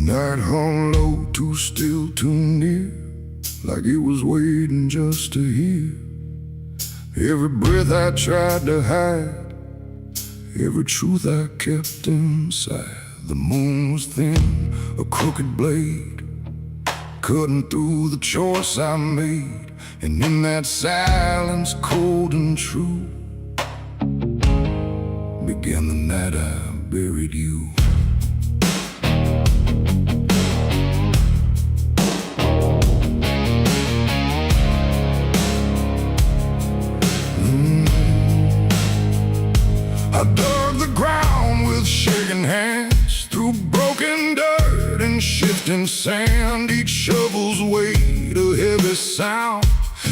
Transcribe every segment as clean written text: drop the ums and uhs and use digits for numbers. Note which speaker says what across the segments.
Speaker 1: Night hung low, too still, too near, like it was waiting just to hear. Every breath I tried to hide, every truth I kept inside. The moon was thin, a crooked blade, cutting through the choice I made. And in that silence, cold and true, began the night I buried you. I dug the ground with shaking hands, through broken dirt and shifting sand. Each shovel's weight a heavy sound,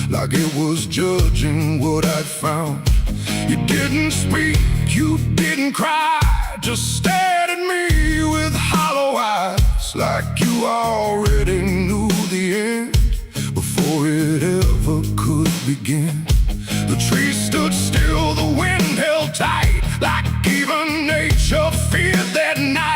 Speaker 1: like it was judging what I'd found. You didn't speak, you didn't cry, just stared at me with hollow eyes, like you already knew the end before it ever could begin. The trees stood still, the wind held tight, like even nature feared that night.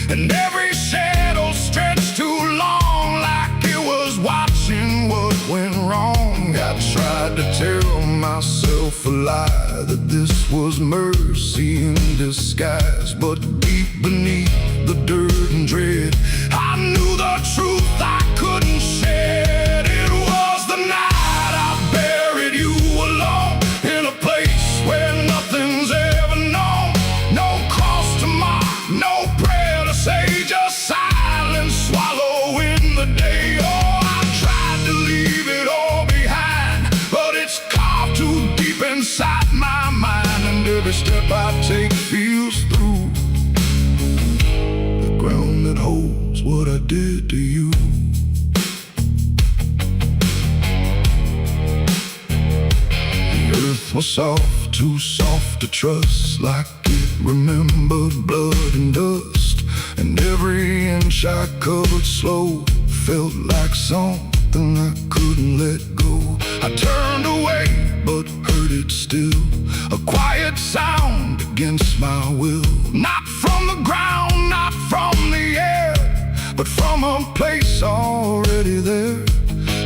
Speaker 1: And every shadow stretched too long, like it was watching what went wrong. I tried to tell myself a lie, that this was mercy in disguise. But deep beneath the dirt and dread, I knew the truth I couldn't shed. It was the night I buried you alone, in a place where nothing's ever known. No cross to mark, no prayer to say, just silence swallowing the day. Oh, I tried to leave it all behind, but it's carved too deep inside my mind. And every step I take feels through the ground that holds what I did to you. Earth was soft, too soft to trust, like it remembered blood and dust. And every inch I covered slow felt like something I couldn't let go. I turned away, but heard it still, a quiet sound against my will. Not from the ground, not from the air, but from a place already there.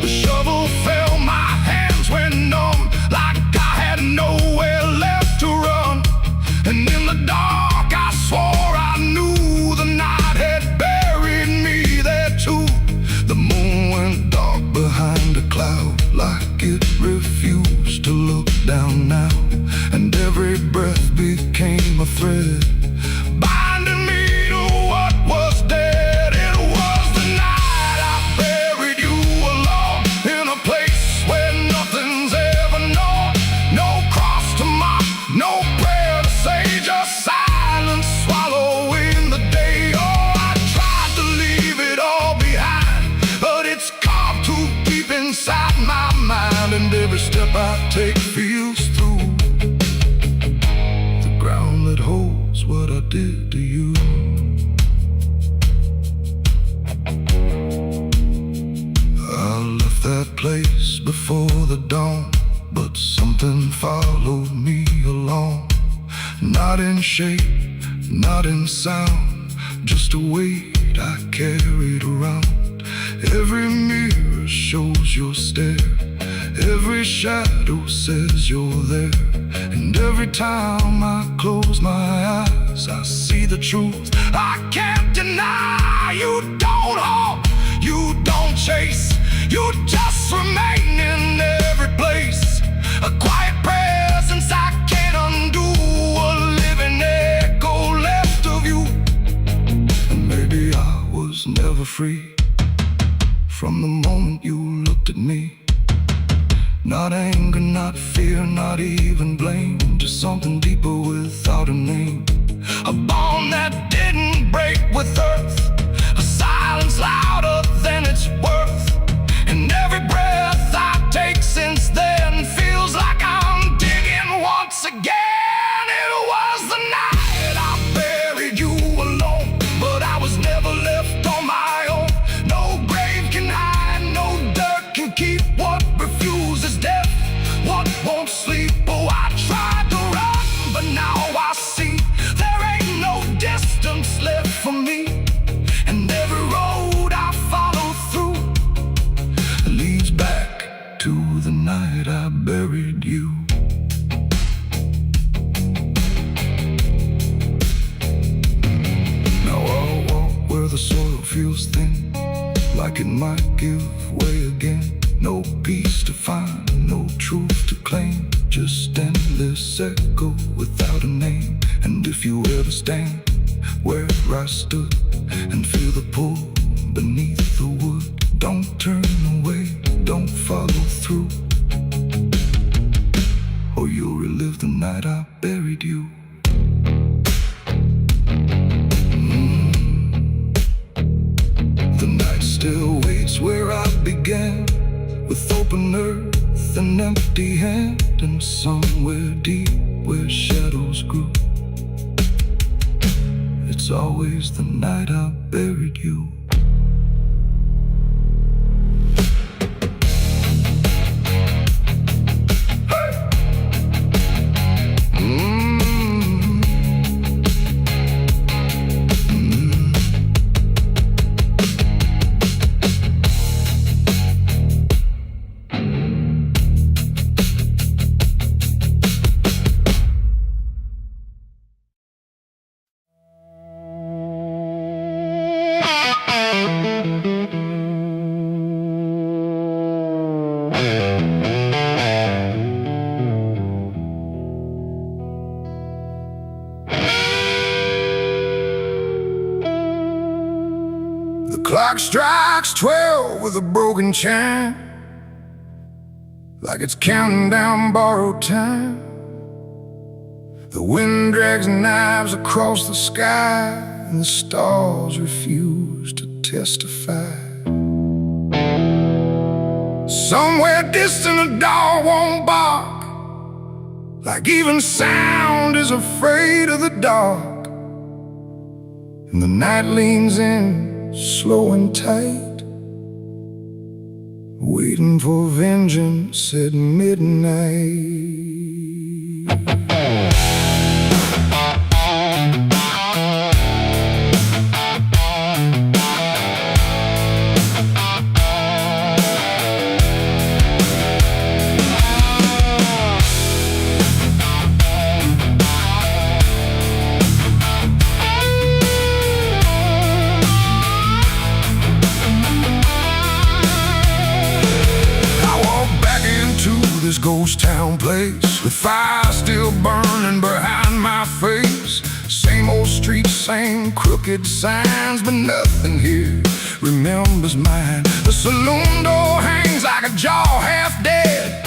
Speaker 1: The shovel fell, my hands went numb, like I had nowhere left to run. And in the dark I swore I knew the night had buried me there too. The moon went dark behind a cloud, like it refused to look down now. And every breath became a thread, binding me to what was dead. It was the night I buried you alone, in a place where nothing's ever known. No cross to mark, no prayer to say, just silence swallowing the day. Oh, I tried to leave it all behind, but it's carved too deep inside my mind. And every step I take feels through the ground that holds what I did to you. I left that place before the dawn, but something followed me along. Not in shape, not in sound, just a weight I carried around. Every mirror shows your stare, every shadow says you're there. And every time I close my eyes, I see the truth I can't deny. You don't hold, you don't chase, you just remain in every place. A quiet presence I can't undo, a living echo left of you. And maybe I was never free from the moment you looked at me. Not anger, not fear, not even blame, just something deeper without a name. A bond that didn't break with earth, a silence louder than its worth. And every breath I take since then feels like I'm digging once again. It was the night I buried you alone, but I was never left on my own. No grave can hide, no dirt can keep what refuses death, what won't sleep. Oh, I tried to run, but now I see there ain't no distance left for me. And every feels thin, like it might give way again. No peace to find, no truth to claim, just endless echo without a name. And if you ever stand where I stood and feel the pull beneath the wood, don't turn away, don't follow through, or you'll relive the night I buried you. The night still waits where I began, with open earth and empty hand, and somewhere deep where shadows grew, it's always the night I buried you. The clock strikes 12 with a broken chime, like it's counting down borrowed time. The wind drags knives across the sky, and the stars refuse to testify. Somewhere distant a dog won't bark, like even sound is afraid of the dark. And the night leans in, slow and tight, waiting for vengeance at midnight. This ghost town place, with fire still burning behind my face. Same old streets, same crooked signs, but nothing here remembers mine. The saloon door hangs like a jaw half dead,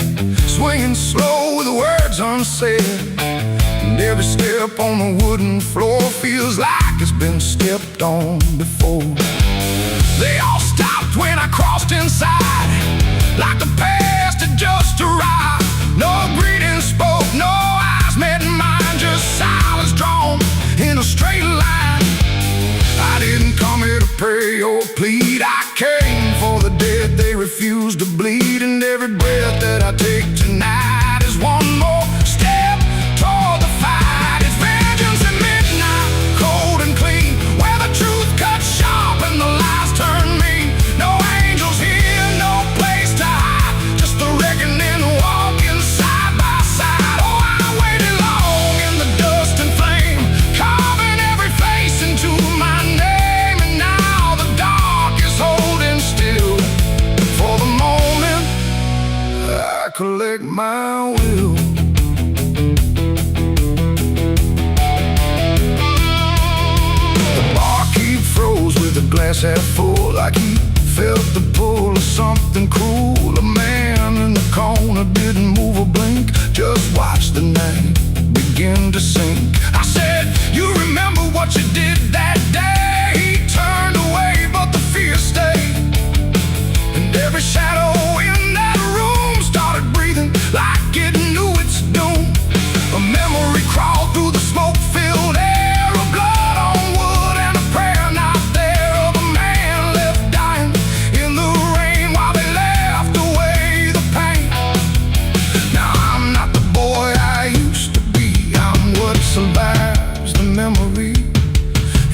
Speaker 1: swinging slow with words unsaid. And every step on the wooden floor feels like it's been stepped on before. They all stopped when I crossed inside, like the past had just arrived. No greeting spoke, no eyes met mine, just silence drawn in a straight line. I didn't come here to pray or plead, I came for the dead they refuse to bleed. And every breath that I take tonight is one more step toward the fight. It's vengeance at midnight, cold and clean, where the truth cuts sharp and the lies turn mean. No angels here, no place to hide, just the reckoning walking side by side. Oh, I waited long in the dust and flame, carving every face into my name. And now the dark is holding still. For the moment I collect my will. The barkeep froze with the glass half full, like he felt the pull of something cruel. A man in the corner didn't move a blink, just watched the night begin to sink. I said, you remember what you did that day? He turned away, but the fear stayed. And every shadow in that room started breathing like it knew its doom. A memory crawled through the smoke-filled air, of blood on wood and a prayer not there, of a man left dying in the rain while they left away the pain. Now I'm not the boy I used to be, I'm what survives the memory.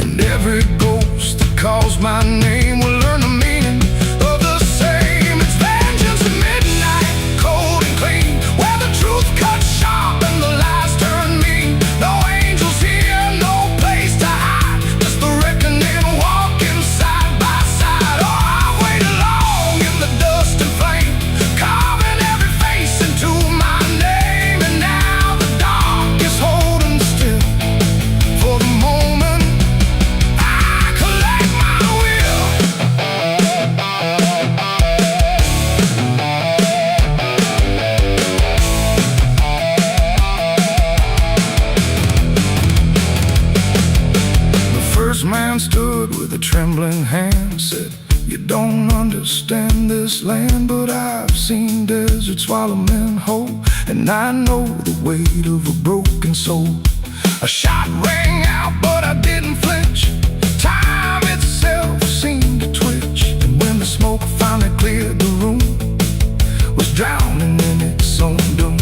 Speaker 1: And every ghost that calls my name will learn the meaning of the same. It's vengeance at midnight, cold and clean, where the truth cuts sharp and the lies turn mean. No angels here, no place to hide, just the reckoning walking side by with a trembling hand said, "You don't understand this land, but I've seen deserts swallow men whole, and I know the weight of a broken soul." A shot rang out, but I didn't flinch. Time itself seemed to twitch, and when the smoke finally cleared the room, was drowning in its own doom.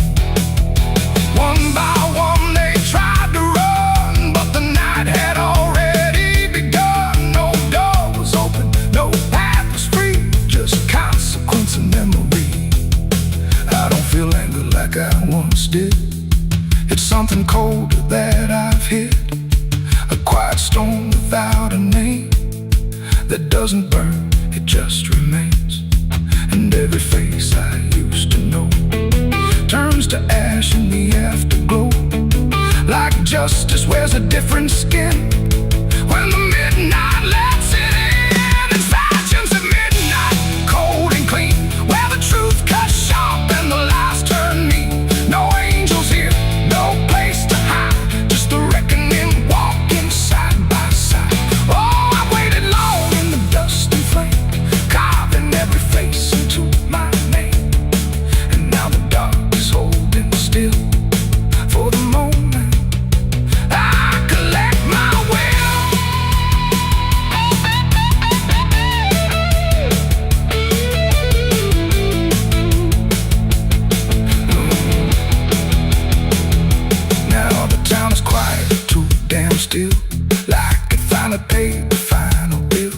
Speaker 1: One by one they tried to run, but the night had already begun. No door was open, no path was free, just consequence and memory. I don't feel anger like I once did. It's something colder that I've hit, a quiet storm without a name, that doesn't burn, it just remains. And every face I used to know turns to ash in the afterglow, like justice wears a different skin when the midnight lets it in. And fashions at midnight, cold and clean, where the truth cuts sharp and the lies turn mean. No angels here, no place to hide, just the reckoning walking side by side. Oh, I waited long in the dust and flame, carving every face into my name. And now the dark is holding still for the moment I collect my will. Now the town is quiet, too damn still, like it finally paid the final bill.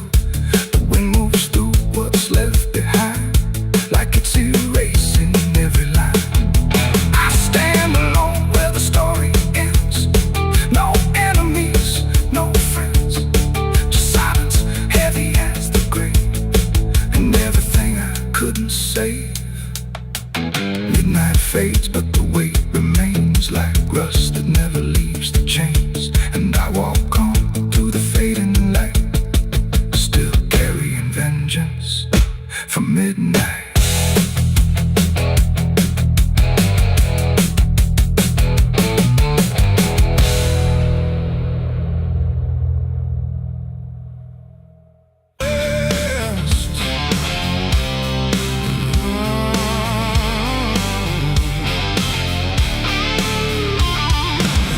Speaker 1: The wind moves through what's left behind, like it's erasing every line. I stand alone where the story ends. No enemies, no friends, just silence heavy as the grave, and everything I couldn't save. Midnight fades, but the weight remains like rust that never leaves the chains. And I walk on to the fading light, still carrying vengeance from midnight.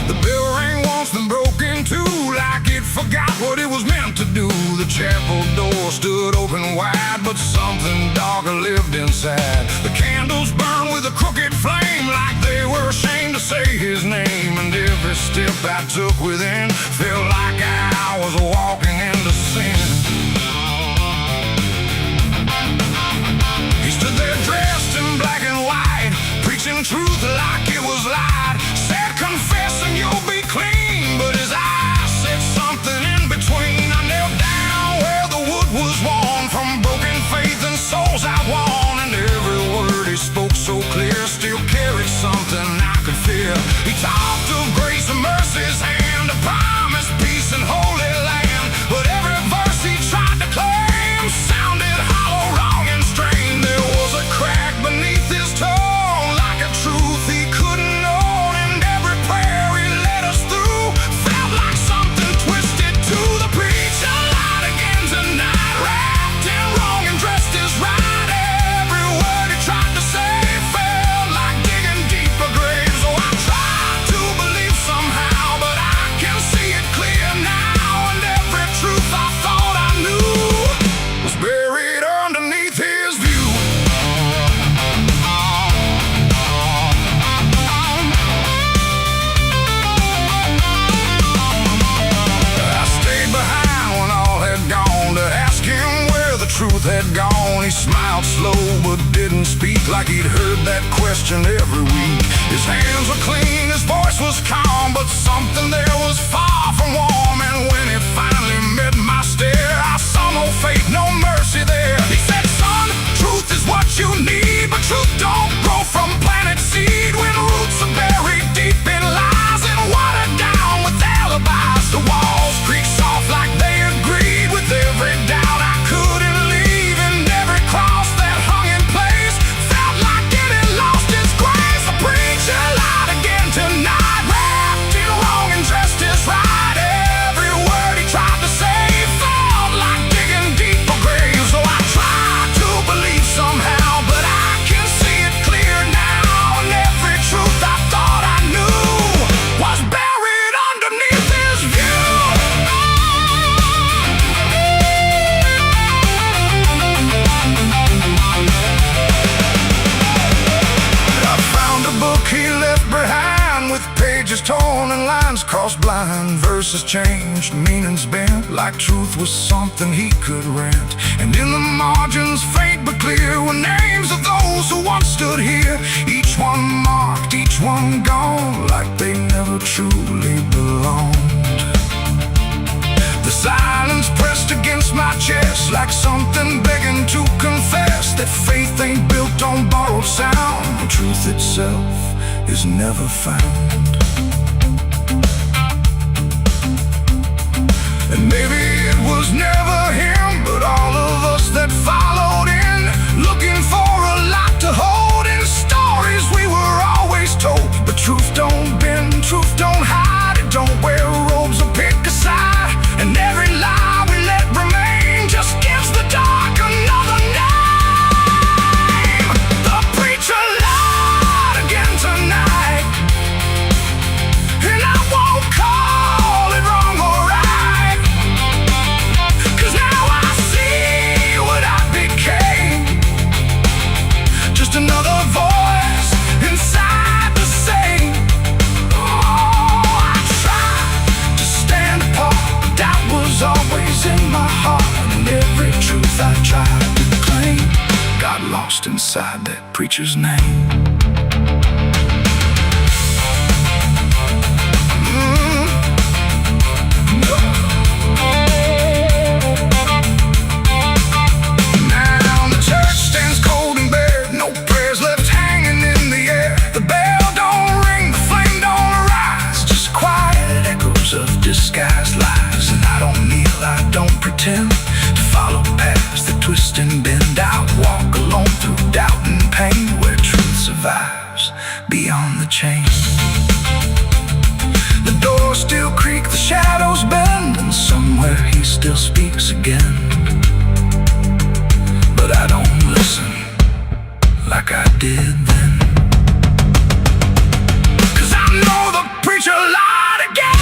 Speaker 1: The bell ring once been broken too, like it forgot what it was meant to do. The chapel door stood open wide, but something darker lived inside. The candles burned with a crooked flame, like they were ashamed to say his name. And every step I took within felt like I was walking into sin. He stood there dressed in black and white, preaching truth like it was lied. Said, "Confess and you'll be clean," but his eyes said something in between. I knelt down where the wood was worn from broken faith and souls outworn, and every word he spoke so clear still carried something I could feel. He talked of grace and mercy's hand, a promise, peace and holy land, but every verse he tried to claim sounded hollow, wrong and strained. There was a crack beneath his tone, like a truth he couldn't own, and every prayer he led us through felt like something twisted to the preacher. Light again tonight, wrapped in wrong and dressed as right. Every word he tried to say felt like digging deeper graves. So I tried to believe somehow, but I can see it clear now, and every truth I thought I knew was buried underneath his view. I stayed behind when all had gone to ask him where the truth had gone. He smiled slow but didn't speak, like he'd heard that question every week. His hands were clean, his voice was calm, but something there was far from warm. And when he finally met my stare, I saw no faith, no mercy there. He said, "Son, truth is what you need, but truth don't grow from planet seed. When roots are buried deep in lies and watered down with alibis, the walls creak soft like they agreed with every doubt I couldn't leave, and every cross that hung in place felt like it had lost its grace." The preacher lied again tonight, wrapped in wrong and dressed as right. Every word he tried to say line, verses changed, meanings bent, like truth was something he could rent. And in the margins, faint but clear, were names of those who once stood here. Each one marked, each one gone, like they never truly belonged. The silence pressed against my chest, like something begging to confess that faith ain't built on borrowed sound. The truth itself is never found. And maybe it was never him, but all of us that followed in, looking for a lot to hold in stories we were always told. But truth don't bend, truth don't hide, it don't wear robes or pick a side. And every lie we let remain just gives the dark another name. The preacher lied again tonight, and I won't call it wrong or right, 'cause now I see what I became. Just another voice inside the same. Oh, I tried to stand apart, but doubt was always in my heart. And every truth I tried to claim got lost inside that preacher's name. Now the church stands cold and bare, no prayers left hanging in the air. The bell don't ring, the flame don't arise, just quiet echoes of disguised lies. And I don't kneel, I don't pretend to follow paths that twist and bend. I walk alone through doubt and pain, where truth survives beyond the chain. The doors still creak, the shadows bend, and somewhere he still speaks again. But I don't listen like I did then, 'cause I know the preacher lied again.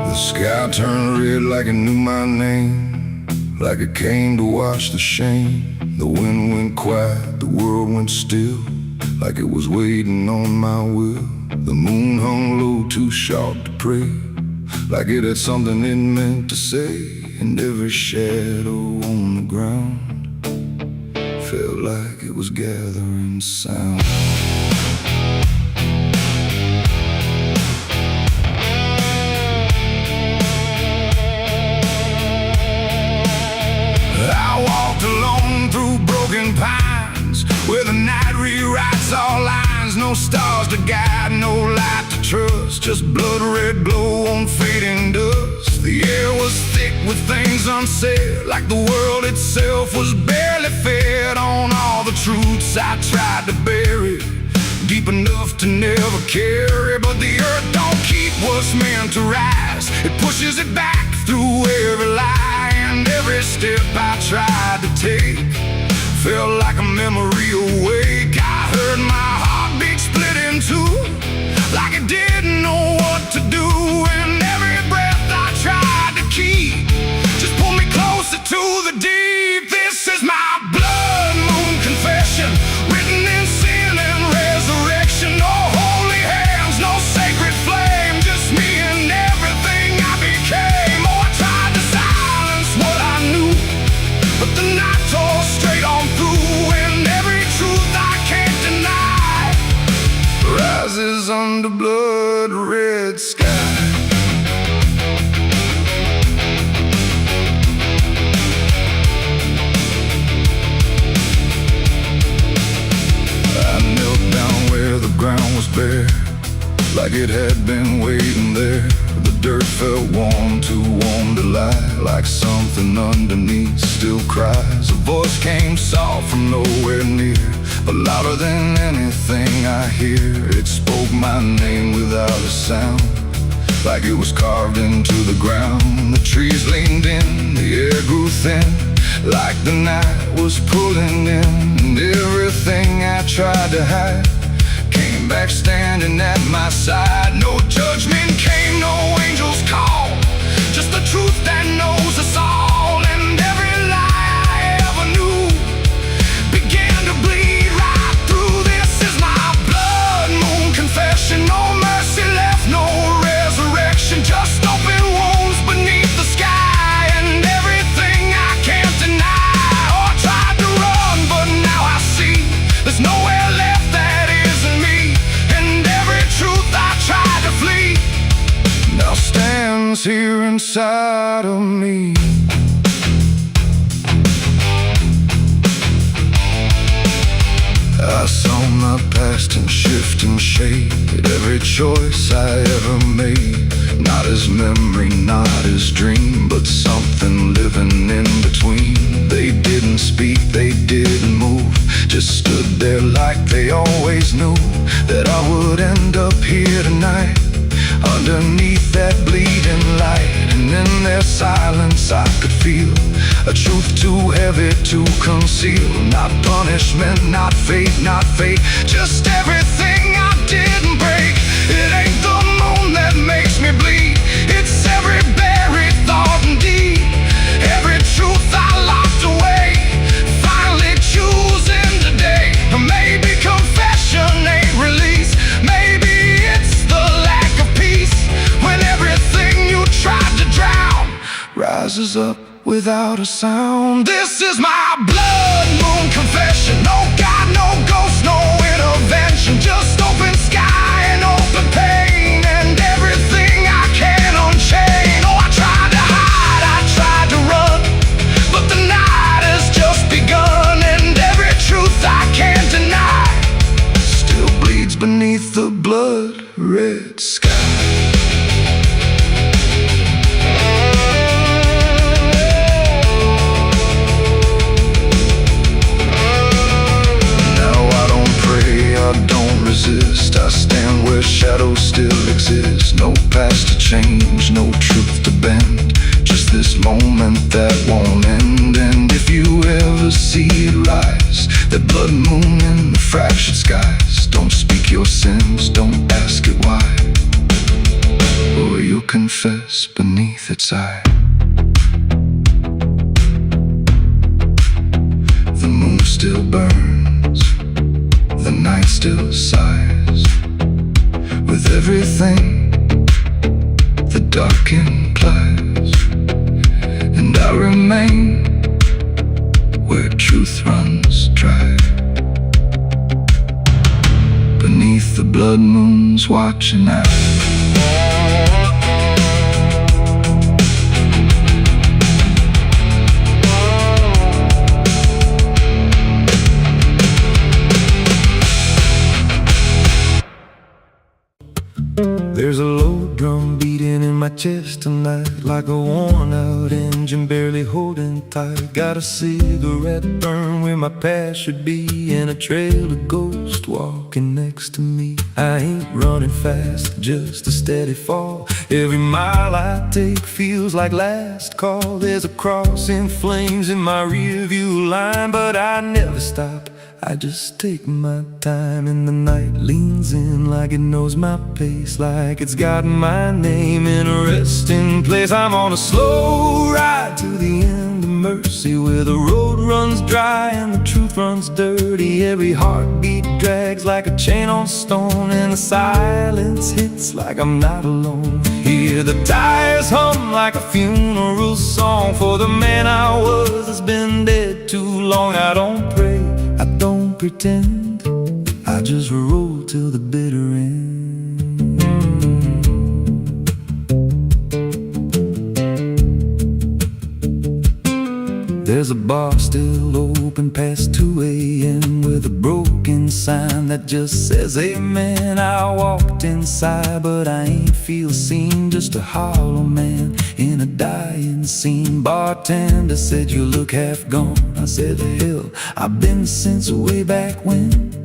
Speaker 1: The sky turned red like it knew my name, like it came to wash the shame. The wind went quiet, the world went still, like it was waiting on my will. The moon hung low, too sharp to pray, like it had something it meant to say. And every shadow on the ground felt like it was gathering sound. I walked alone through broken pines, where the night rewrites all lines. No stars to guide, no light to trust, just blood red glow on fading dust. The air was thick with things unsaid, like the world itself was barely fed on all the truths I tried to bury, deep enough to never carry. But the earth don't keep what's meant to rise, it pushes it back through every lie. And every step I tried to take felt like a memory awake. I heard my heartbeat split in two, like it didn't know what to do. And every breath I tried to keep just pulled me closer to the deep. This is my blood moon confession, written in sin and resurrection. No holy hands, no sacred flame, just me and everything I became. Oh, I tried to silence what I knew, but the night tore straight on through. And every truth I can't deny rises under blood red sky. I knelt down where the ground was bare, like it had been waiting there. The dirt felt warm, too warm to lie, like something underneath still cries. A voice came soft from nowhere near, but louder than anything I hear. It spoke my name without a sound, like it was carved into the ground. The trees leaned in, the air grew thin, like the night was pulling in, and everything I tried to hide came back standing at my side. No judgment came, no angel's call, just the truth that knows us all. And every lie I ever knew began to bleed right through. This is my blood moon confession. No mercy left, no resurrection, just open wounds beneath the sky. And everything I can't deny, or tried to run, but now I see there's nowhere left that isn't me. And every truth I tried to flee now stands here inside of me. I saw my past in shifting shade, every choice I ever made, not as memory, not as dream, but something living in between. They didn't speak, they didn't move, just stood there like they always knew that I would end up here tonight, underneath that bleeding light. And in their silence I could feel a truth too heavy to conceal. Not punishment, not fate, not fate, just everything I didn't break. It ain't the moon that makes me bleed, it's every buried thought and deed, every truth I locked away, finally choosing today. Maybe confession ain't release, maybe it's the lack of peace, when everything you tried to drown rises up without a sound. This is my blood moon confession. No God, no ghost, no intervention, just open sky and open pain, and everything I can unchain. Oh, I tried to hide, I tried to run, but the night has just begun, and every truth I can't deny still bleeds beneath the blood-red sky. I stand where shadows still exist, no past to change, no truth to bend, just this moment that won't end. And if you ever see it rise, that blood moon in the fractured skies, don't speak your sins, don't ask it why, or you'll confess beneath its eye. The moon still burns, the night still sighs, with everything the dark implies. And I remain where truth runs dry, beneath the blood moon's watching eye. There's a low drum beating in my chest tonight, like a worn-out engine barely holding tight. Got a cigarette burn where my past should be, and a trail of ghosts walking next to me. I ain't running fast, just a steady fall. Every mile I take feels like last call. There's a cross in flames in my rearview line, but I never stop, I just take my time. And the night leans in like it knows my pace, like it's got my name in a resting place. I'm on a slow ride to the end of mercy, where the road runs dry and the truth runs dirty. Every heartbeat drags like a chain on stone, and the silence hits like I'm not alone. Hear the tires hum like a funeral song for the man I was that's been dead too long. I don't pray, I don't pretend, I just roll till the bitter end. There's a bar still open past 2 a.m. with a broken sign that just says amen. I walked inside but I ain't feel seen, just a hollow man in a dying scene. Bartender said you look half gone. I said hell, I've been since way back when.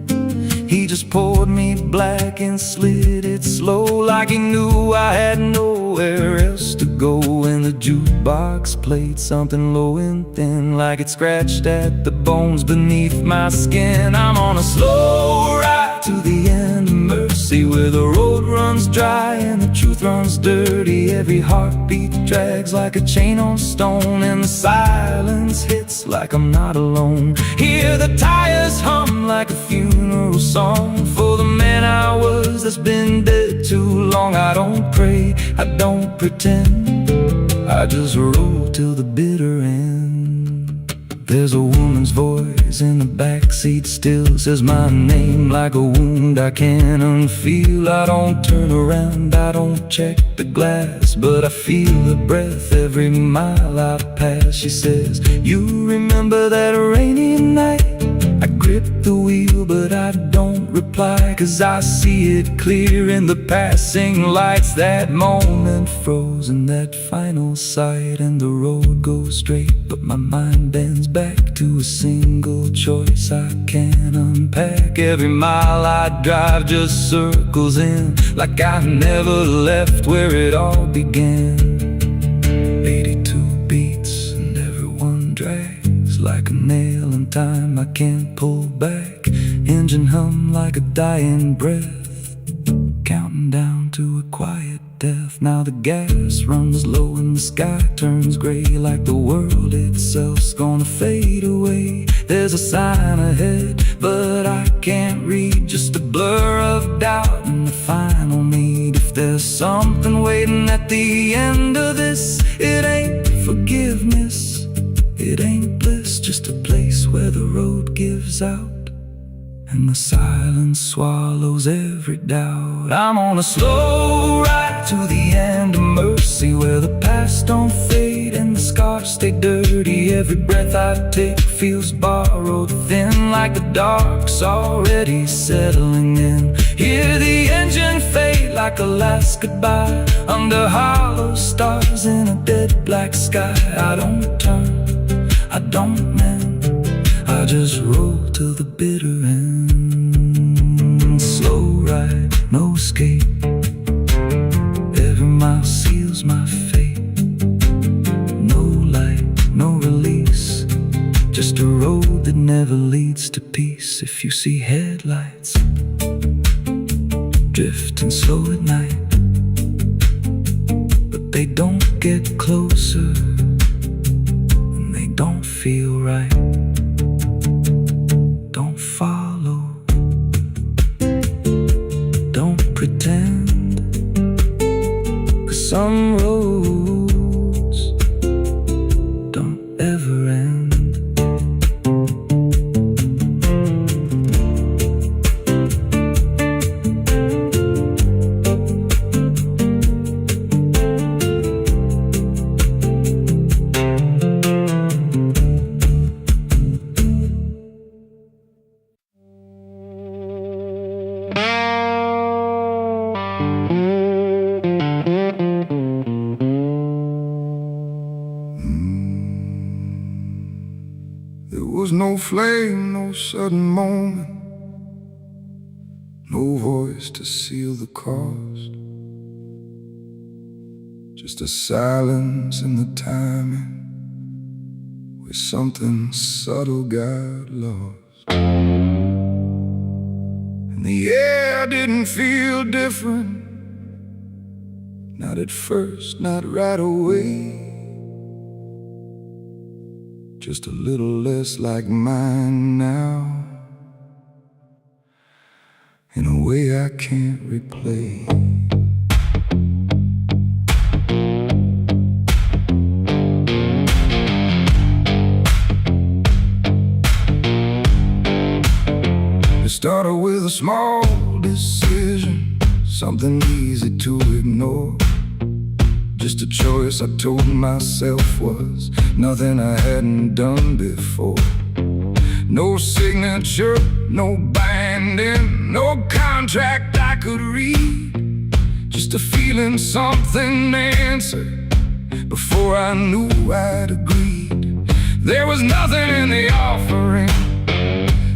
Speaker 1: He
Speaker 2: just poured me black and slid it slow, like he knew I had nowhere else to go. And the jukebox played something low and thin, like it scratched at the bones beneath my skin. I'm on a slow ride to the end of mercy, where the road runs dry and the truth runs dirty. Every heartbeat drags like a chain on stone, and the silence hits like I'm not alone. Hear the tires hum like a funeral song for the man I was that's been dead too long. I don't pray, I don't pretend, I just roll till the bitter end. There's a woman's voice in the backseat, still says my name like a wound I can't unfeel. I don't turn around, I don't check the glass, but I feel the breath every mile I pass. She says, you remember that rainy night? I grip the wheel, but I don't reply, 'cause I see it clear in the passing lights. That moment frozen, that final sight, and the road goes straight, but my mind bends back to a single choice I can't unpack. Every mile I drive just circles in, like I never left where it all began. 82 beats and everyone drags like a nail in time I can't pull back. Engine hum like a dying breath, counting down to a quiet death. Now the gas runs low and the sky turns gray, like the world itself's gonna fade away. There's a sign ahead, but I can't read, just a blur of doubt and the final need. If there's something waiting at the end of this, it ain't forgiveness, it ain't bliss, just a place where the road gives out and the silence swallows every doubt. I'm on a slow ride to the end of mercy, where the past don't fade and the scars stay dirty. Every breath I take feels borrowed, thin like the dark's already settling in. Hear the engine fade like a last goodbye, under hollow stars in a dead black sky. I don't turn, I don't mend, I just roll till the bitter end. Slow ride, no escape, every mile seals my fate. No light, no release, just a road that never leads to peace. If you see headlights drifting slow at night, but they don't get closer and they don't feel right, don't follow, don't pretend, 'cause some roads don't ever end.
Speaker 1: There was no flame, no sudden moment, no voice to seal the cost, just a silence in the timing where something subtle got lost. And the air didn't feel different, not at first, not right away, just a little less like mine now, in a way I can't replay. It started with a small decision, something easy to ignore, just a choice I told myself was nothing I hadn't done before. No signature, no binding, no contract I could read, just a feeling something answered before I knew I'd agreed. There was nothing in the offering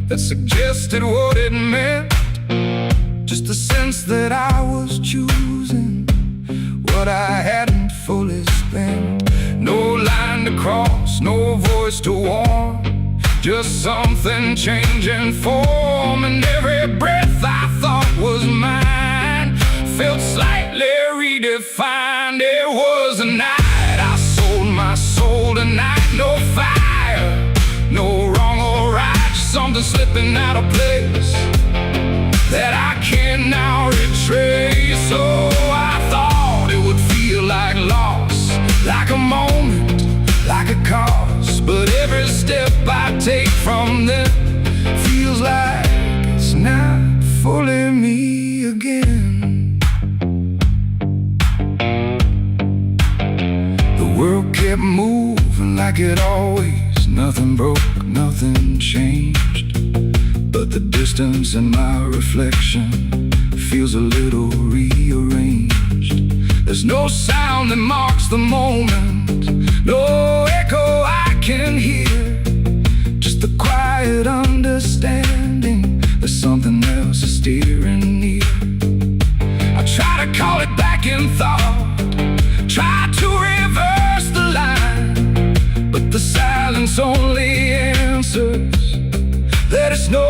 Speaker 1: that suggested what it meant, just the sense that I was choosing what I hadn't fully spent. No line to cross, no voice to warn, just something changing form. And every breath I thought was mine felt slightly redefined. It was a night I sold my soul tonight. No fire, no wrong or right, just something slipping out of place that I can now retrace. So I thought it would feel like loss, like a moment, like a cause. But every step I take from them feels like it's not fully me again. The world kept moving like it always. Nothing broke, nothing changed, but the distance in my reflection feels a little rearranged. There's no sound that marks the moment, no echo I can hear, just the quiet understanding that something else is steering near. I try to call it back in thought, try to reverse the line, but the silence only answers that it's no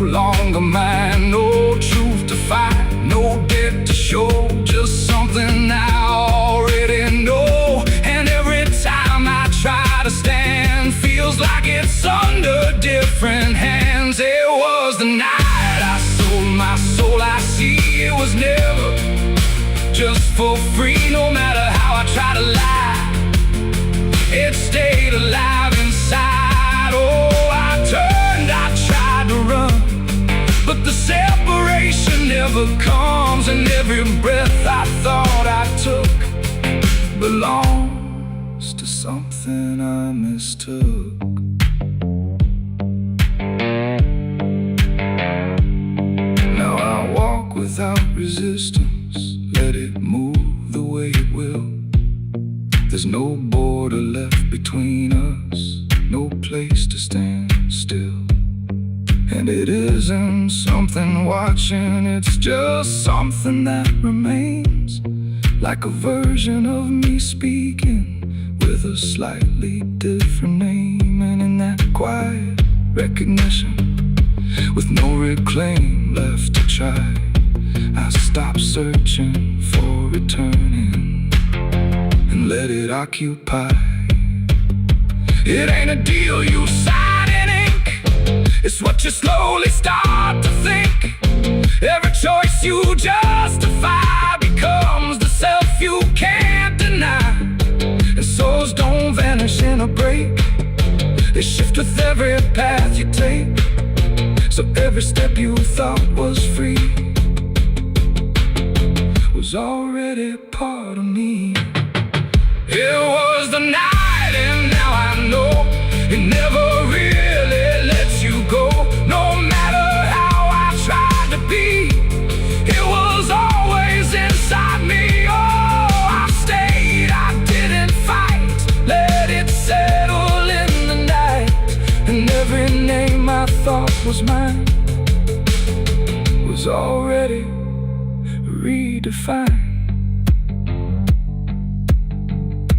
Speaker 1: longer mine. No truth to fight, no debt to show, just something I already know. And every time I try to stand, feels like it's under different hands. It was the night I sold my soul. I see it was never just for free. No matter how I try to lie, it stayed alive inside. Oh, I tried to run, but the separation never comes. And every breath I thought I took belongs to something I mistook. Now I walk without resistance, let it move the way it will. There's no border left between us, no place to stand still. And it isn't something watching, it's just something that remains, like a version of me speaking with a slightly different name. And in that quiet recognition, with no reclaim left to try, I stop searching for returning and let it occupy. It ain't a deal you sign in ink, it's what you slowly start to think. Every choice you justify becomes the self you can't deny. And souls don't vanish in a break, they shift with every path you take. So every step you thought was free was already part of me. It was the night, and now I know it never really lets you go. No matter how I tried to be, it was always inside me. Oh, I stayed, I didn't fight, let it settle in the night. And every name I thought was mine was already redefined.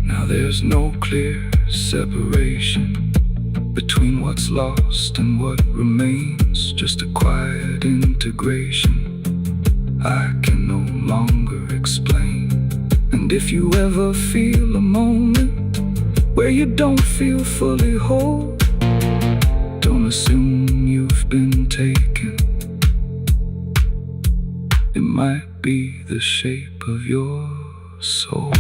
Speaker 1: Now there's no clear separation between what's lost and what remains, just a quiet integration I can no longer explain. And if you ever feel a moment where you don't feel fully whole, don't assume you've been taken. It might be the shape of your soul.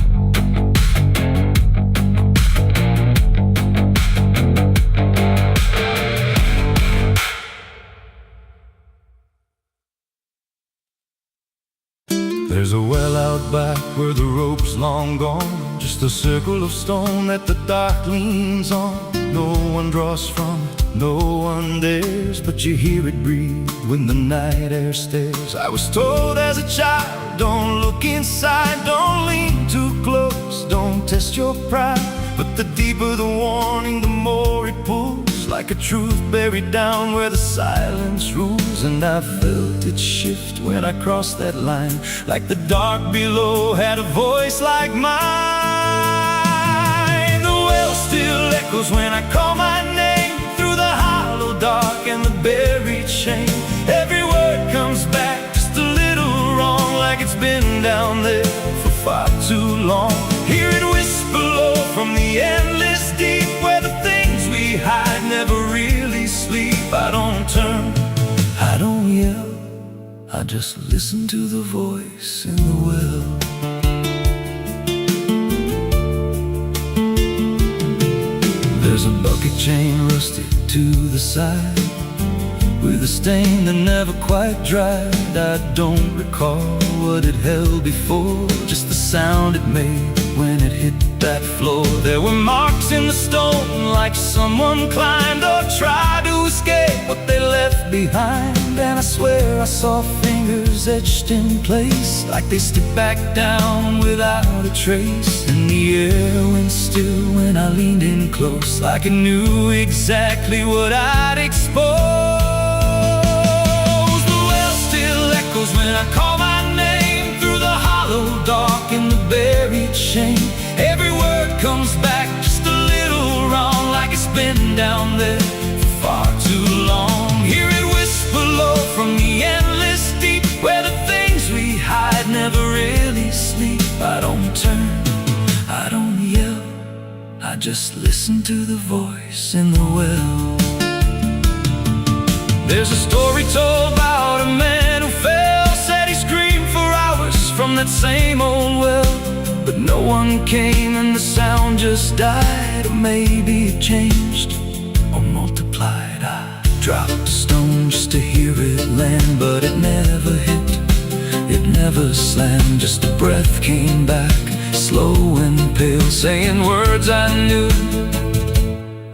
Speaker 2: There's a well out back where the rope's long gone, just a circle of stone that the dark leans on. No one draws from it, no one dares, but you hear it breathe when the night air stares. I was told as a child, don't look inside, don't lean too close, don't test your pride. But the deeper the warning, the more it pulls, like a truth buried down where the silence rules. And I felt it shift when I crossed that line, like the dark below had a voice like mine. The well still echoes when I call my name, through the hollow dark and the buried shame. Every word comes back just a little wrong, like it's been down there for far too long. Hear it whisper low from the endless deep, where the things we hide never really sleep. I don't turn, I don't yell, I just listen to the voice in the well. There's a bucket chain rusted to the side, with a stain that never quite dried. I don't recall what it held before, just the sound it made when it hit that floor. There were marks in the stone, like someone climbed or tried to escape what they left behind. And I swear I saw fingers etched in place, like they stepped back down without a trace. And the air went still when I leaned in close, like it knew exactly what I'd expose. When I call my name, through the hollow dark and the buried shame. Every word comes back just a little wrong, like it's been down there for far too long. Hear it whisper low from the endless deep, where the things we hide never really sleep. I don't turn, I don't yell, I just listen to the voice in the well. There's a story told about a man who fell, said he screamed for hours from that same old well, but no one came and the sound just died. Or maybe it changed or multiplied. I dropped a stone just to hear it land, but it never hit, it never slammed. Just a breath came back, slow and pale, saying words I knew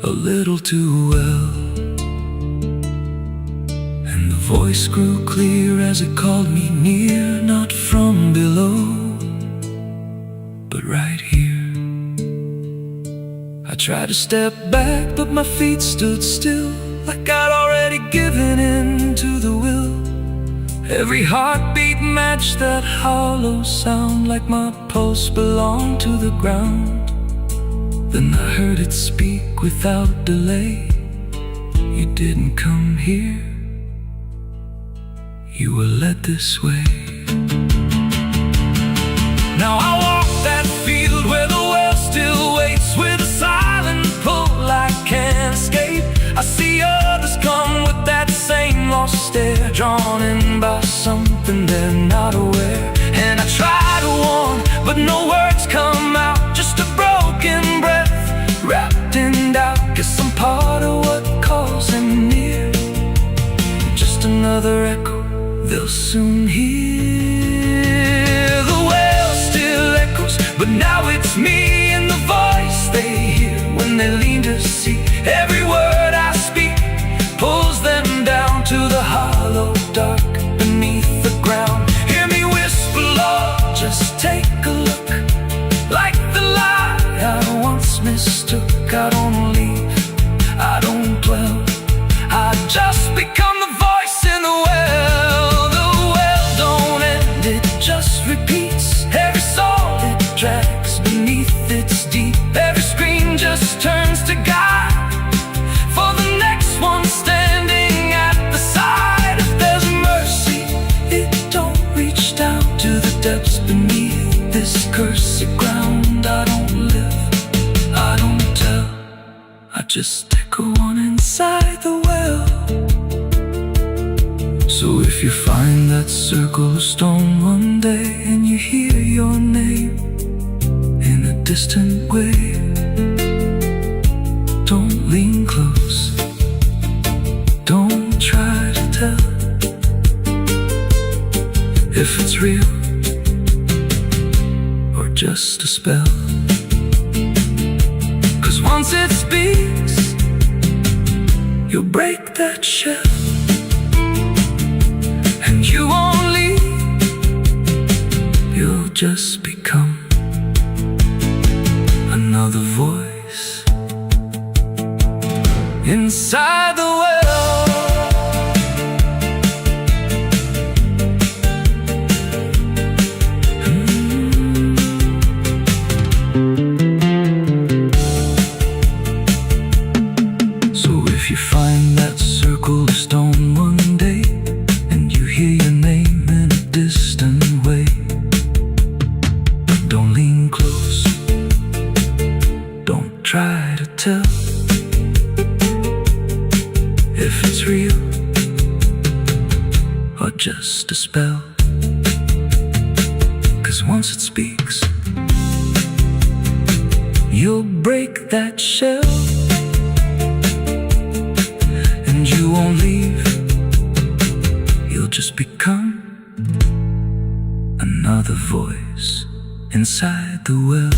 Speaker 2: a little too well. The voice grew clear as it called me near, not from below, but right here. I tried to step back, but my feet stood still, like I'd already given in to the will. Every heartbeat matched that hollow sound, like my pulse belonged to the ground. Then I heard it speak without delay. You didn't come here, you were led this way. Now I walk that field where the well still waits, with a silent pull I can't escape. I see others come with that same lost stare, drawn in by something they're not aware. And I try to warn, but no words come out, just a broken breath wrapped in doubt. Guess I'm part of what calls him near, just another echo they'll soon hear. The well still echoes, but now it's me and the voice they hear when they lean to see. Every word I speak pulls them down to the hollow dark beneath the ground. Hear me whisper, Lord, just take a look, like the lie I once mistook. I don't leave, I don't dwell, I just become the voice in the well. Just repeats every soul it drags beneath its deep. Every screen just turns to guide for the next one standing at the side. If there's mercy, it don't reach down to the depths beneath this cursed ground. I don't live, I don't tell, I just echo on inside the well. So if you find that circle of stone one day, and you hear your name in a distant way, don't lean close, don't try to tell if it's real or just a spell. 'Cause once it speaks, you'll break that shell. You won't leave, you'll just become another voice inside the well. So if you find that circle of stone one day, and you hear your name in a distant way, don't lean close, don't try to tell if it's real or just a spell. 'Cause once it speaks, you'll break that shell, and you won't leave, you'll just become another voice inside the well.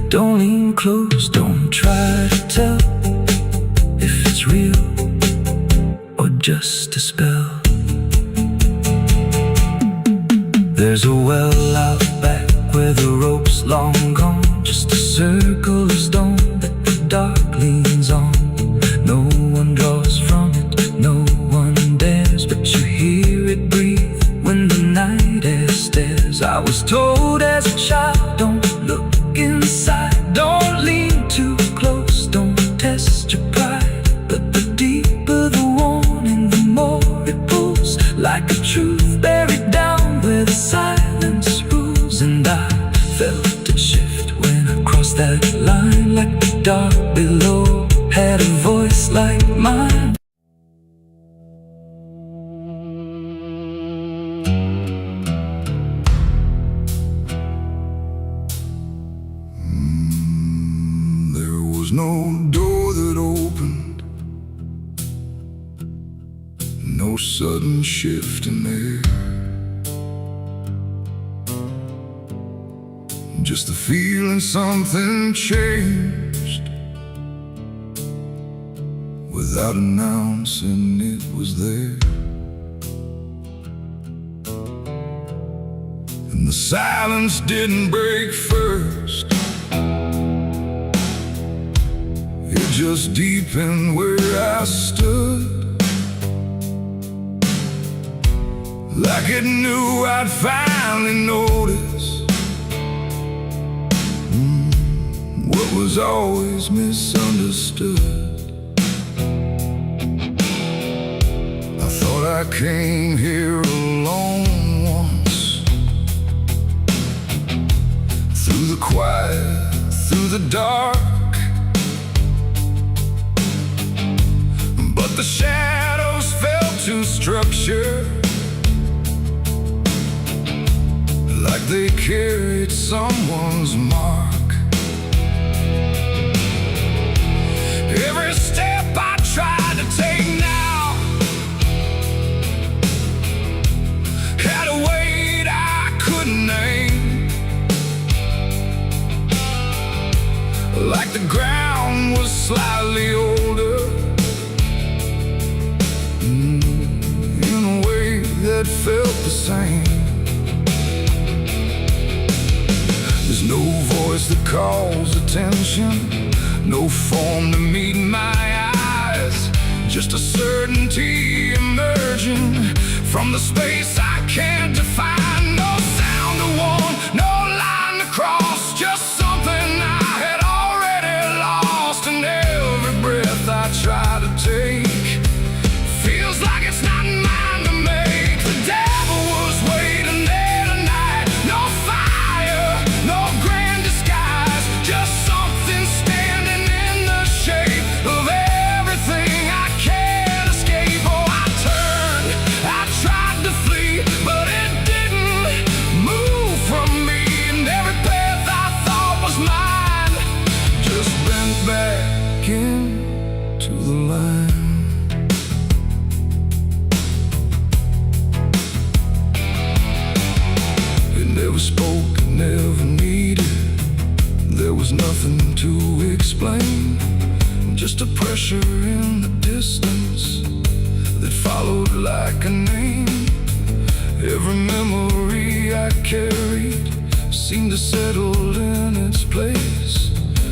Speaker 2: Don't lean close, don't try to tell if it's real or just a spell. There's a well out back where the rope's long gone, just a circle of stone that the dark leans on. No one draws from it, no one dares, but you hear it breathe when the night air stares. I was told as a child, don't look inside, don't lean too close, don't test your pride. But the deeper the warning, the more it pulls, like a truth buried down where the silence rules. And I felt it shift when I crossed that line, like the dark below had a voice like mine.
Speaker 1: No door that opened, no sudden shift in air, just the feeling something changed without announcing it was there. And the silence didn't break first, it just deepened where I stood, like it knew I'd finally noticed what was always misunderstood. I thought I came here alone once, through the quiet, through the dark, but the shadows fell to structure, like they carried someone's mark. Every step I tried to take now had a weight I couldn't name, like the ground was slightly older, in a way that felt the same. There's no voice that calls attention, no form to meet my eyes, just a certainty emerging from the space I can't define. No sound to warn, no line to cross, just something I had already lost. And every breath I try to take feels like it's not mine to make. The devil was waiting there tonight, no fire, no grand disguise, just something standing in the shape of everything I can't escape. Oh, I turned, I tried to flee, but it didn't move from me. And every path I thought was mine just bent back into the line. explain. Just a pressure in the distance that followed like a name. Every memory I carried seemed to settle in its place,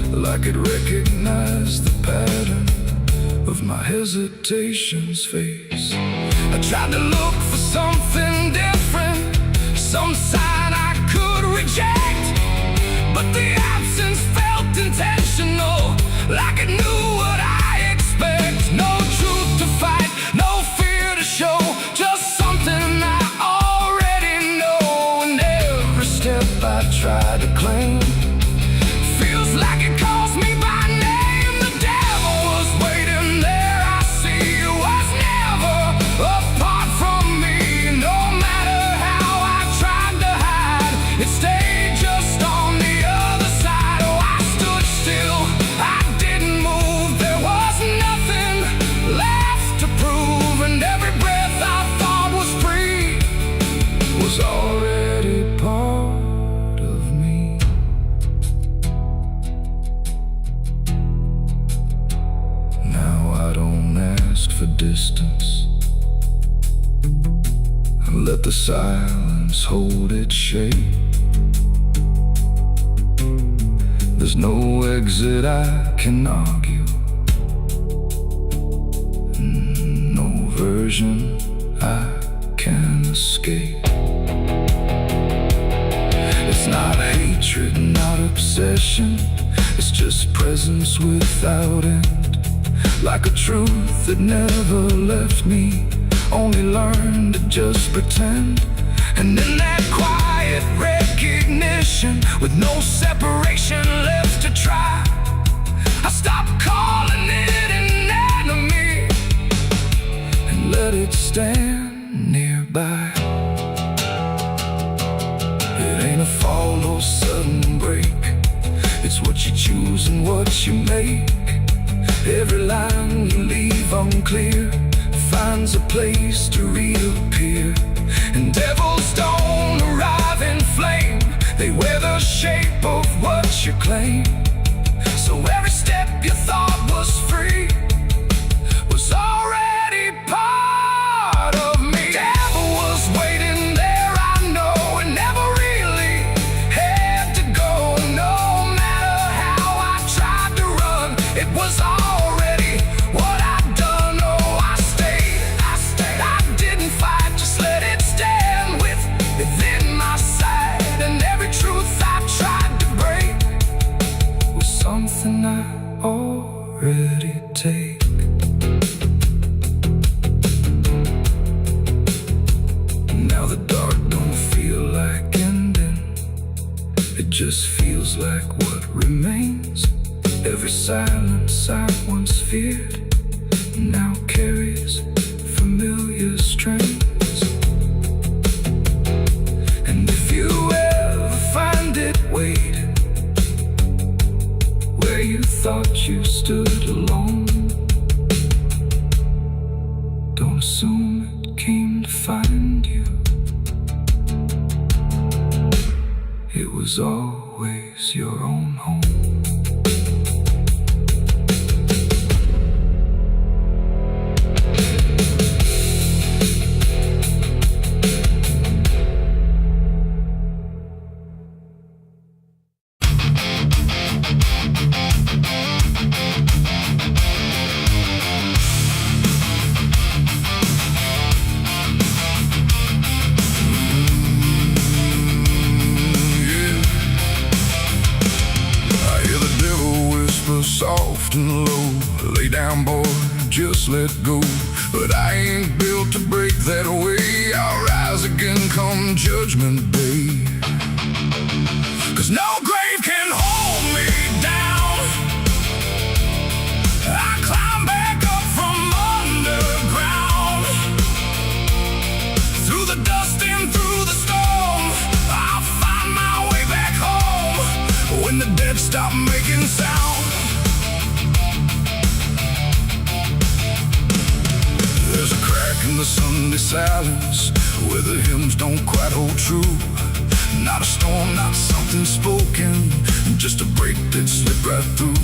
Speaker 1: like it recognized the pattern of my hesitation's face. I tried to look for something different, some sign I could reject, but the absence felt intentional, like it knew what I expect. No truth to fight, no fear to show, just something I already know. And every step I try to claim feels like it calls me by name. The devil was waiting there, I see, was never apart from me. No matter how I tried to hide, it stayed just on the other side. Oh, I stood still, I didn't move, there was nothing left to prove, and every breath I thought was free was already part of me. Now I don't ask for distance, I let the silence hold its shape. There's no exit I can argue, no version I can escape. It's not hatred, not obsession, it's just presence without end. Like a truth that never left me, only learned to just pretend. And in that quiet recognition, with no separation left to try, I stopped calling it an enemy and let it stand nearby. It ain't a fall or sudden break, it's what you choose and what you make. Every line you leave unclear finds a place to reappear. And devils don't arrive in flame, they wear the shape of what you claim. So every step you thought was free was already part of me. Devil was waiting there, I know, and never really had to go. No matter how I tried to run, it was already what I'd done. Oh, I stayed, I didn't fight, just let it stand within my sight. And every truth I tried to break was something I already take. Now the dark don't feel like ending, it just feels like what remains. Every silence I once feared now carries familiar strings. And if you ever find it waiting where you thought you stood alone, don't assume it came to find you. It was always your own home. Soft and low, lay down boy, just let go. But I ain't built to break that way, I'll rise again come judgment day. 'Cause no grave can hold me down, I climb back up from underground. Through the dust and through the storm, I'll find my way back home. When the dead stop making sound, there's a crack in the Sunday silence where the hymns don't quite hold true. Not a storm, not something spoken, just a break that slipped right through.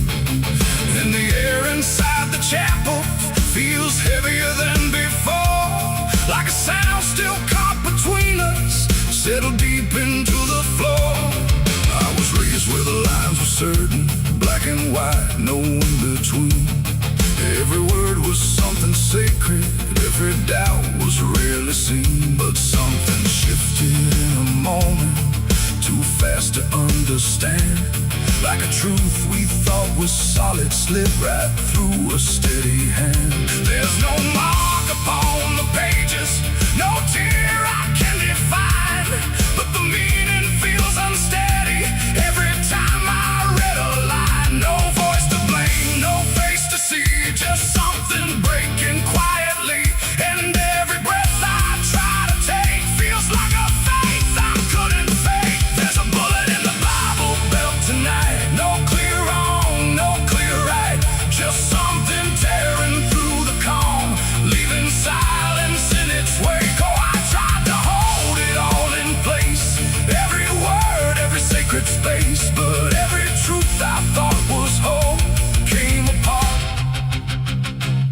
Speaker 1: And the air inside the chapel feels heavier than before, like a sound still caught between us, settled deep into the floor. I was raised where the lines were certain, black and white, no in between. Every word was something sacred, every doubt was rarely seen. But something shifted in a moment, too fast to understand. Like a truth we thought was solid slipped right through a steady hand. There's no mark upon the pages, no tear I can define, but the meaning feels unsteady every time I read a line. No voice to blame, no face to see, just something breaking quietly. And every breath I try to take feels like a faith I couldn't fake. There's a bullet in the Bible belt tonight, no clear wrong, no clear right, just something tearing through the calm, leaving silence in its wake. Oh, I tried to hold it all in place, every word, every sacred space, but every truth I thought was whole came apart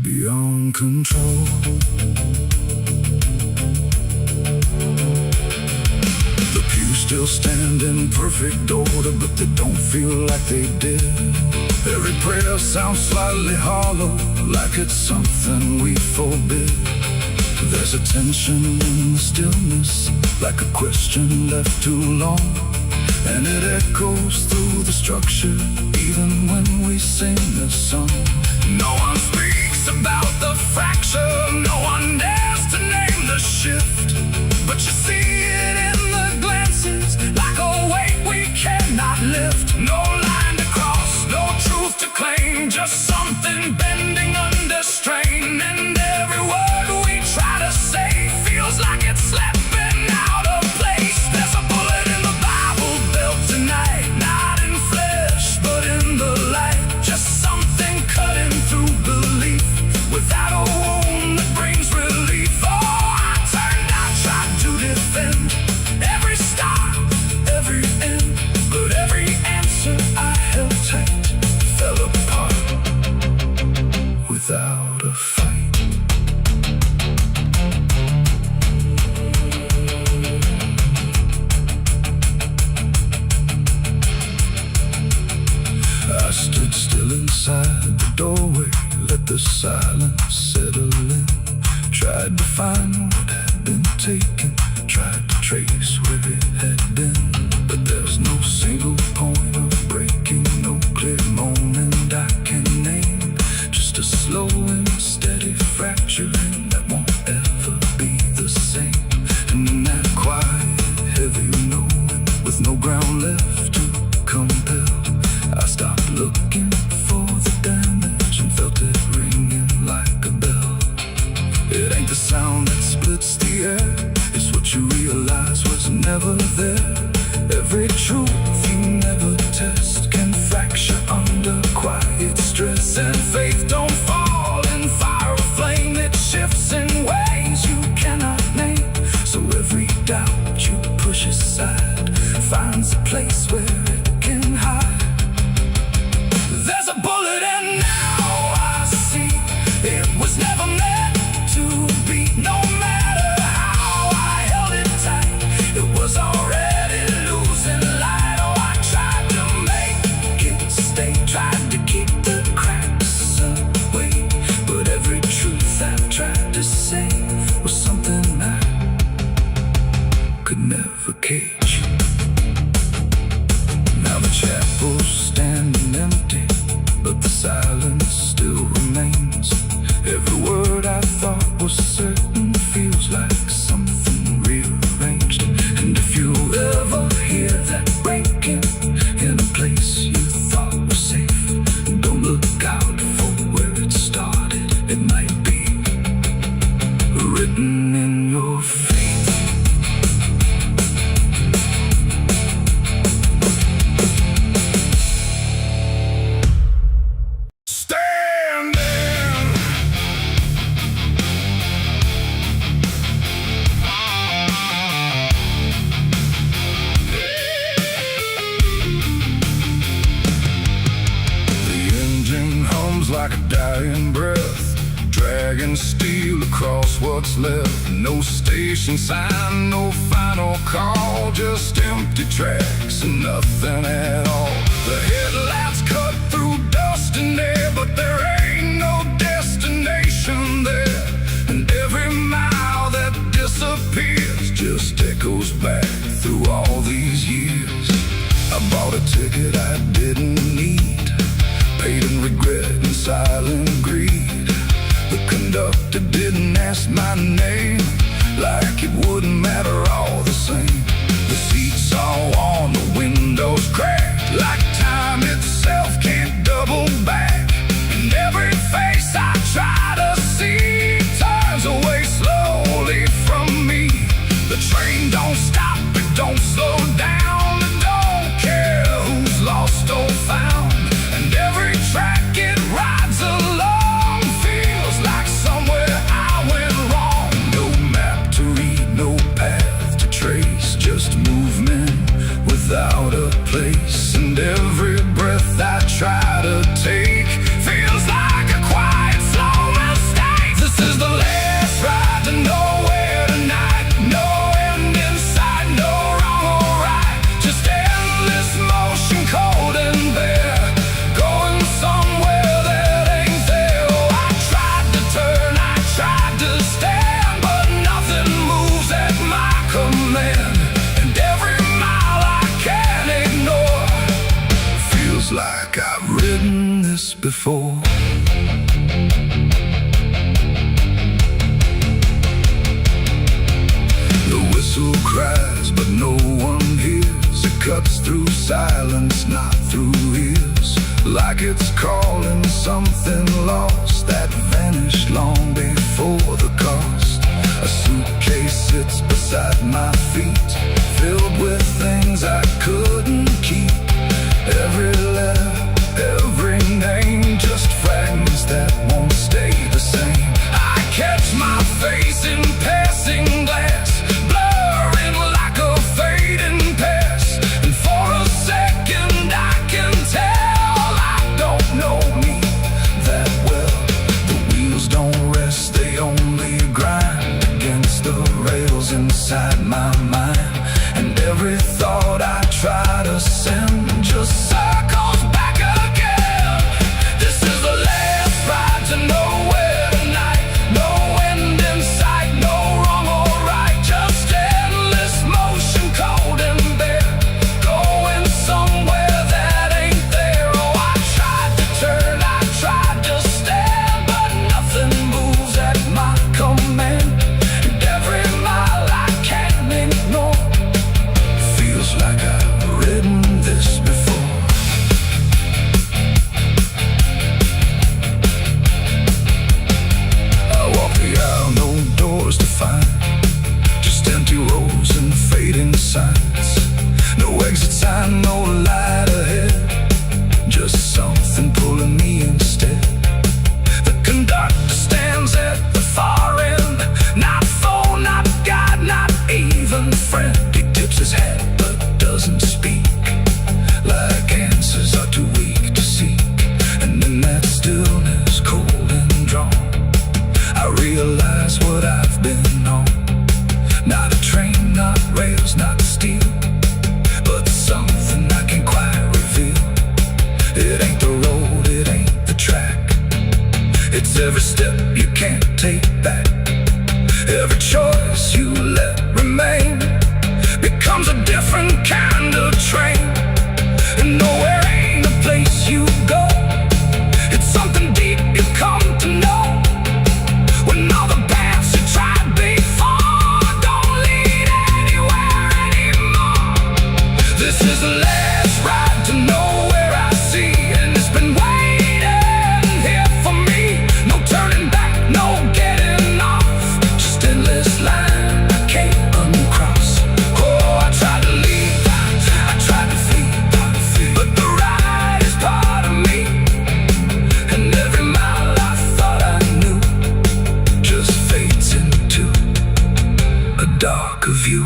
Speaker 1: beyond control. The pews still stand in perfect order, but they don't feel like they did. Every prayer sounds slightly hollow, like it's something we forbid. There's a tension in the stillness, like a question left too long, and it echoes through the structure, even when we sing this song. No one speaks about the fracture, no one dares to name the shift, but you see it in the glances, like a weight we cannot lift. No line to cross, no truth to claim, just something bending under strain. And every word we try to say feels like it's slipping out of place. There's a bullet in the Bible belt tonight, not in flesh but in the light, just something cutting through belief without a wound that brings relief. Oh, I turned, I tried to defend every start, every end, but every answer I held tight fell apart without a fight. I stood still inside the doorway, let the silence settle in. Tried to find what had been taken, tried to trace where it had been, but there's no single point of breaking, no clear moment I can name. Just a slow and steady fracturing that won't ever be the same. And in that quiet, heavy knowing, with no ground left to compel, I stopped looking for the damage and felt it ringing like a bell. It ain't the sound that splits the air, it's what you realize was never there. Every truth you never test can fracture under quiet stress. And faith don't fall in fire or flame, it shifts in ways you cannot name. So every doubt you push aside finds a place where it can hide. There's a bullet and now I see it was never meant to be. No matter how I held it tight, it was already losing light. Oh, I tried to make it stay, tried to keep the cracks away, but every truth I've tried to say was something I could never cage. Now the chapel's standing empty, but the silence still remains. Every word I thought was certain feels like something rearranged. And if you ever hear that breaking in a place you thought was safe, don't look out for where it started. It might be written in your fate. dragging steel across what's left. No station sign, no final call, just empty tracks and nothing at all. The headlights cut through dust and air, but there ain't no destination there. And every mile that disappears just echoes back through all these years. I bought a ticket I didn't need, paid in regret and silent greed. The conductor didn't ask my name, like it wouldn't matter all the same. The seats all on, the windows cracked, like time itself can't double back. And every face I try to see turns away slowly from me. The train don't stop, it don't slow down, it don't care who's lost or found. And every track it rides along feels like somewhere I went wrong. No map to read, no path to trace, just movement without a place. And every breath I try to take feels like a quiet, slow mistake. This is the last ride to nowhere tonight. No end in sight, no wrong or right, just endless motion, cold and bare, going somewhere that ain't there. Oh, I tried to turn, I tried to stand, but nothing moves at my command. And every mile I can't ignore feels like I've ridden this before. The whistle cries, but no one hears. It cuts through silence, not through ears, like it's calling something lost that vanished long before the cost. A suitcase sits beside my feet, filled with things I couldn't keep. Every letter, every name, just fragments that won't stay the same. I catch my face in passing glass, blurring like a fading past. And for a second I can tell I don't know me that well. The wheels don't rest, they only grind against the rails inside my mind. And every thought I try to send just circles back again. This is the last ride to nowhere tonight. No end in sight, no wrong or right, just endless motion, cold and bare, going somewhere that ain't there. Oh, I tried to turn, I tried to stand, but nothing moves at my command. And every mile I can't ignore feels like I've ridden this before. I walk the aisle, no doors to find, just empty rows and fading signs. No exit sign, no light ahead, just something pulling me instead. The conductor stands at the far end, not foe, not guide, not even friend. He tips his hat but doesn't speak, like answers are too weak to seek. And in that stillness, cold and drawn, I realize what I've been on. Not a train, not rails, not steel, but something I can't quite reveal. It ain't the road, it ain't the track, it's every step you can't take back. Every choice you let remain becomes a different kind of train. And nowhere ain't a place you go, it's something deep you come to know. When all the paths you tried before don't lead anywhere anymore. This is the last ride to nowhere I see, and it's been waiting here for me. No turning back, no getting off, just endless line I can't uncross. Oh, I tried to leave, I tried to flee, but the ride is part of me. And every mile I thought I knew just fades into a darker view.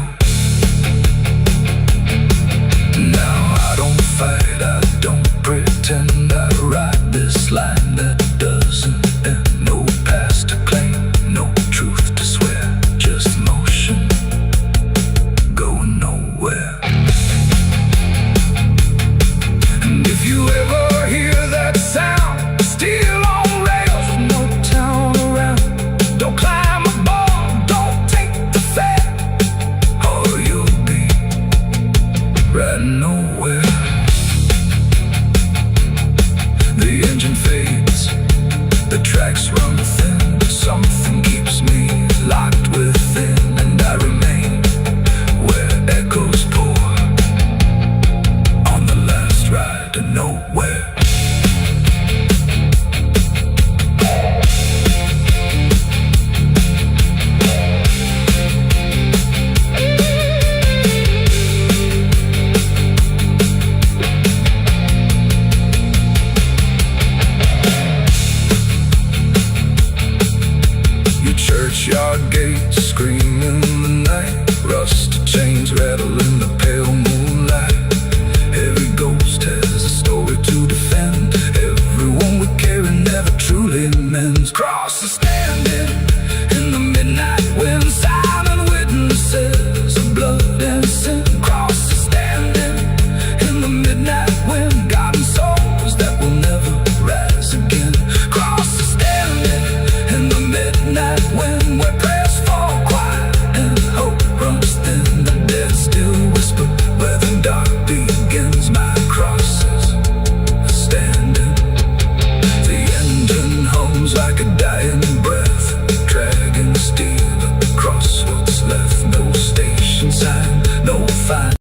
Speaker 1: Now I don't fight, I don't pretend, I ride this line that doesn't end. No past to claim, churchyard gates scream in the night. Rusted chains rattle in the pale moonlight. Every ghost has a story to defend. Everyone we carry never truly mends. Crosses standing in the midnight wind. Silent witnesses of blood and sin. Crosses standing in the midnight wind. Guiding souls that will never rise again. Crosses standing in the midnight wind, where prayers fall quiet and hope runs thin. The dead still whisper where the dark begins. My crosses are standing. The engine hums like a dying breath, dragging steel across what's left. No station sign, no fine.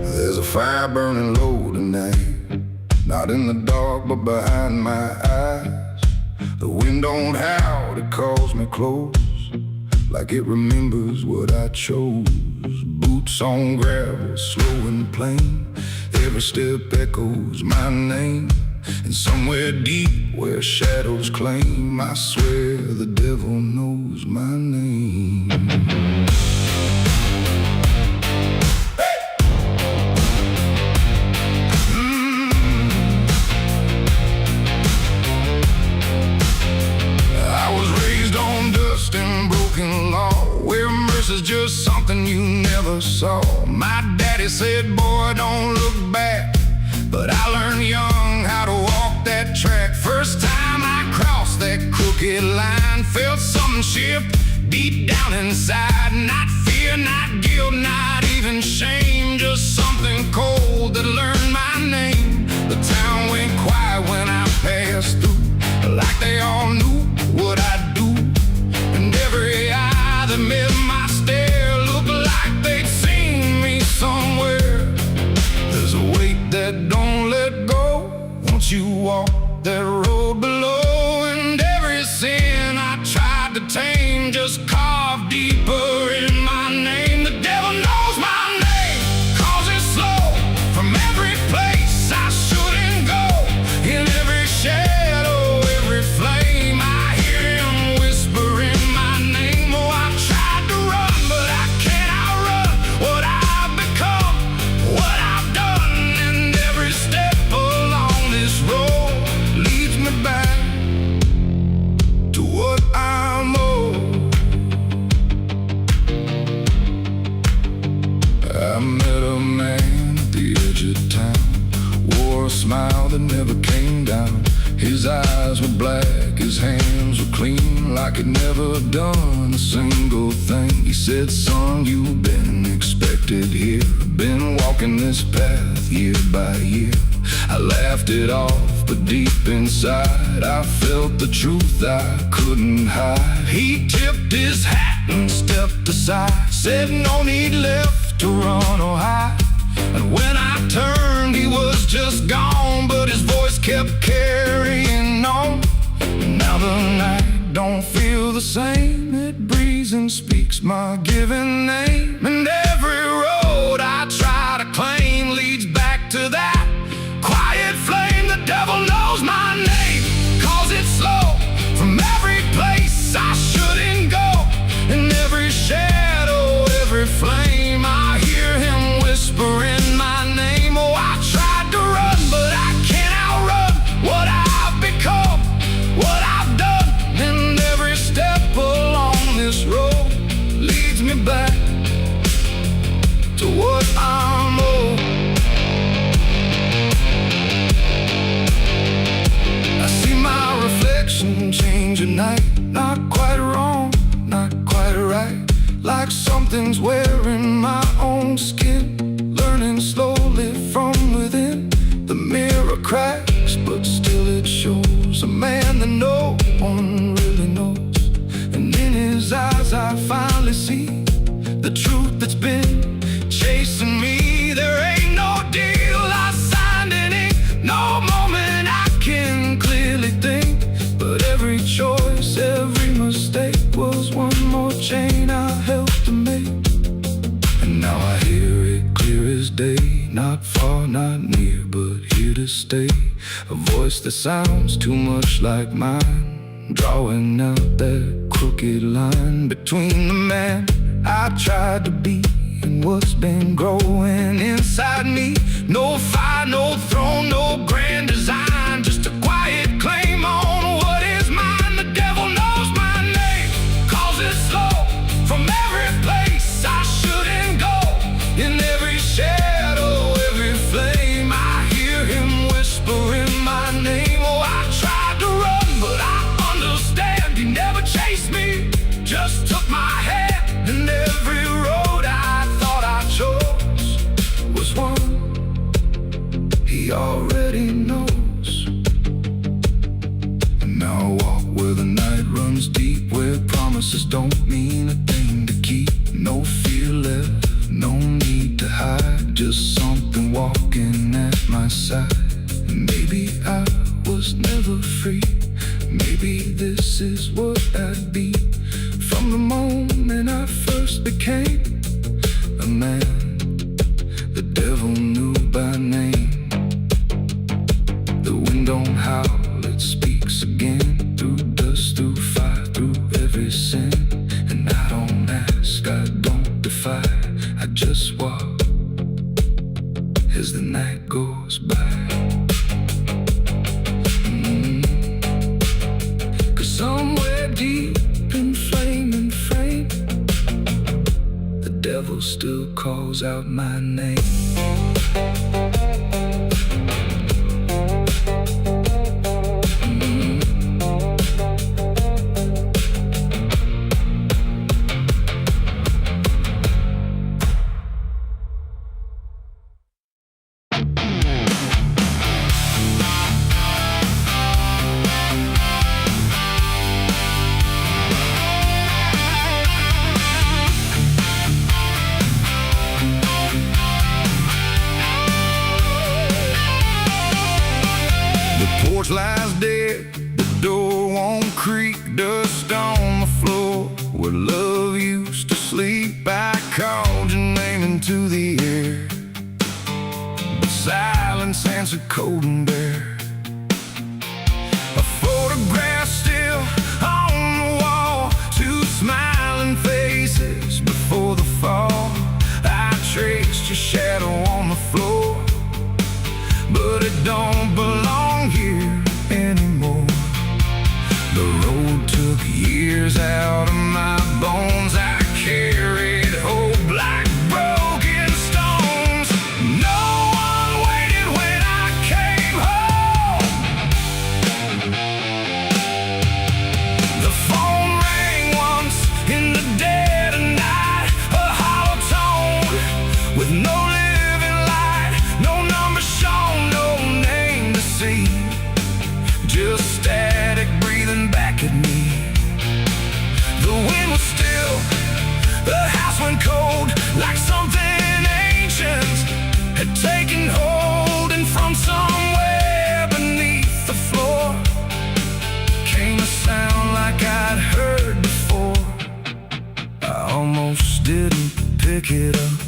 Speaker 1: There's a fire burning low tonight, not in the dark but behind my eyes. The wind don't howl, it calls me close, like it remembers what I chose. Boots on gravel, slow and plain. Every step echoes my name. And somewhere deep where shadows claim, I swear the devil knows my name. Is just something you never saw. My daddy said, boy, don't look back. But I learned young how to walk that track. First time I crossed that crooked line, felt something shift deep down inside. Not fear, not guilt, not even shame, just something cold that learned my name. The town went quiet when I passed through, like they all knew what I'd do. And every eye that met my stare looked like they'd seen me somewhere. There's a weight that don't let go once you walk that road below. And every sin I tried to tame just carved deeper in my name. The devil knows my name, cause it's slow. From every place I shouldn't go, in every shadow, every flame, I hear him whispering my name. Oh, I tried to run, but I can't outrun what I've become, what I've done. And every step along this road leads me back to what I'm owed. I met a man at the edge of town, wore a smile that never came down. His eyes were black, his hands were clean, like he'd never done a single thing. He said, son, you've been expected here, been walking this path year by year. I laughed it off, but deep inside I felt the truth I couldn't hide. He tipped his hat and stepped aside, said no need left to run or hide. And when I turned, he was just gone, but his voice kept carrying on. And now the night don't feel the same, it breathes and speaks my given name. And every road I try to claim leads back to that quiet flame. The devil knows my name, cause it's slow. From every place I shouldn't go, in every shadow, every flame, I hear him whispering my name. Oh, I tried to run, but I can't outrun what I've become, what I've done. And every step along this road leads me back to what I'm owed. I see my reflection change at night, not quite wrong, not quite right, like something's wearing my own skin, learning slowly from within. The mirror cracks, but still it shows a man that no one really knows. And in his eyes I finally see the truth that's been chasing me. There ain't no deal I signed in ink, no moment I can clearly think. stay. A voice that sounds too much like mine, drawing out that crooked line between the man I tried to be and what's been growing inside me. No fire, no throne, no grand design, just a quiet claim on what is mine. The devil knows my name, calls it slow from every place I shouldn't go. In every shadow, every flame, I hear him whispering my name. Oh, I tried to run, but I understand he never chased me, just took my hand, and every road I thought I chose was one he already knows. And now I walk where the night runs deep, where promises don't mean a thing to keep. No fear left, no need to hide, just something walking at my side. Maybe I was never free, maybe this is what I'd be. From the moment I first became a man, the devil knew by name. The wind don't howl, it speaks again, through dust, through fire, through every sin. And I don't ask, I don't defy, I just walk as the night goes by. Cause somewhere deep in flame and frame, the devil still calls out my name. Porch lies dead, the door won't creak, dust on the floor where love used to sleep. I called your name into the air, but silence answered cold and bare. A photograph still on the wall, two smiling faces before the fall. I traced your shadow on the floor, but it don't belong here anymore. The road took years out of my bones. I carried hope like broken stones. No one waited when I came home. The phone rang once in the dead of night, a hollow tone with no living light, no number shown, no name to see, just static breathing back at me. The wind was still, the house went cold, like something ancient had taken hold, and from somewhere beneath the floor came a sound like I'd heard before. I almost didn't pick it up,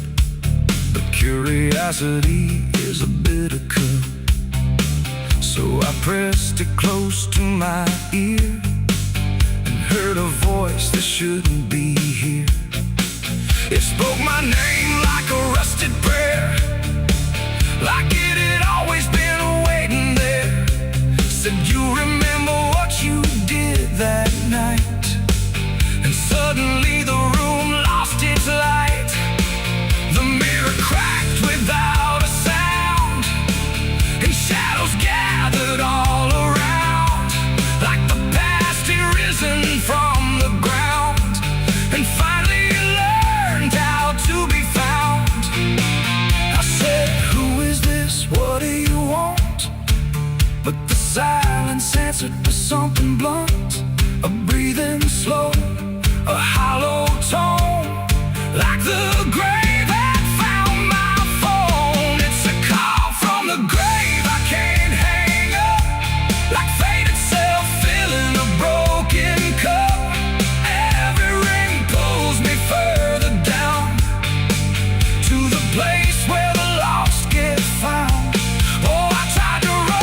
Speaker 1: but curiosity is a bitter cup. So I pressed it close to my ear and heard a voice that shouldn't be here. It spoke my name like a rusted prayer, like it had always been waiting there. Said, you remember what you did that night? And suddenly the room lost its light. The mirror cracked without a sound, and shadows gathered all around, like the past had risen from the ground and finally learned how to be found. I said, who is this? What do you want? But the silence answered with something blunt, a breathing slow, a hollow tone, like the grave had found my phone. It's a call from the grave I can't hang up, like fate itself filling a broken cup. Every ring pulls me further down to the place where the lost get found. Oh, I tried to run,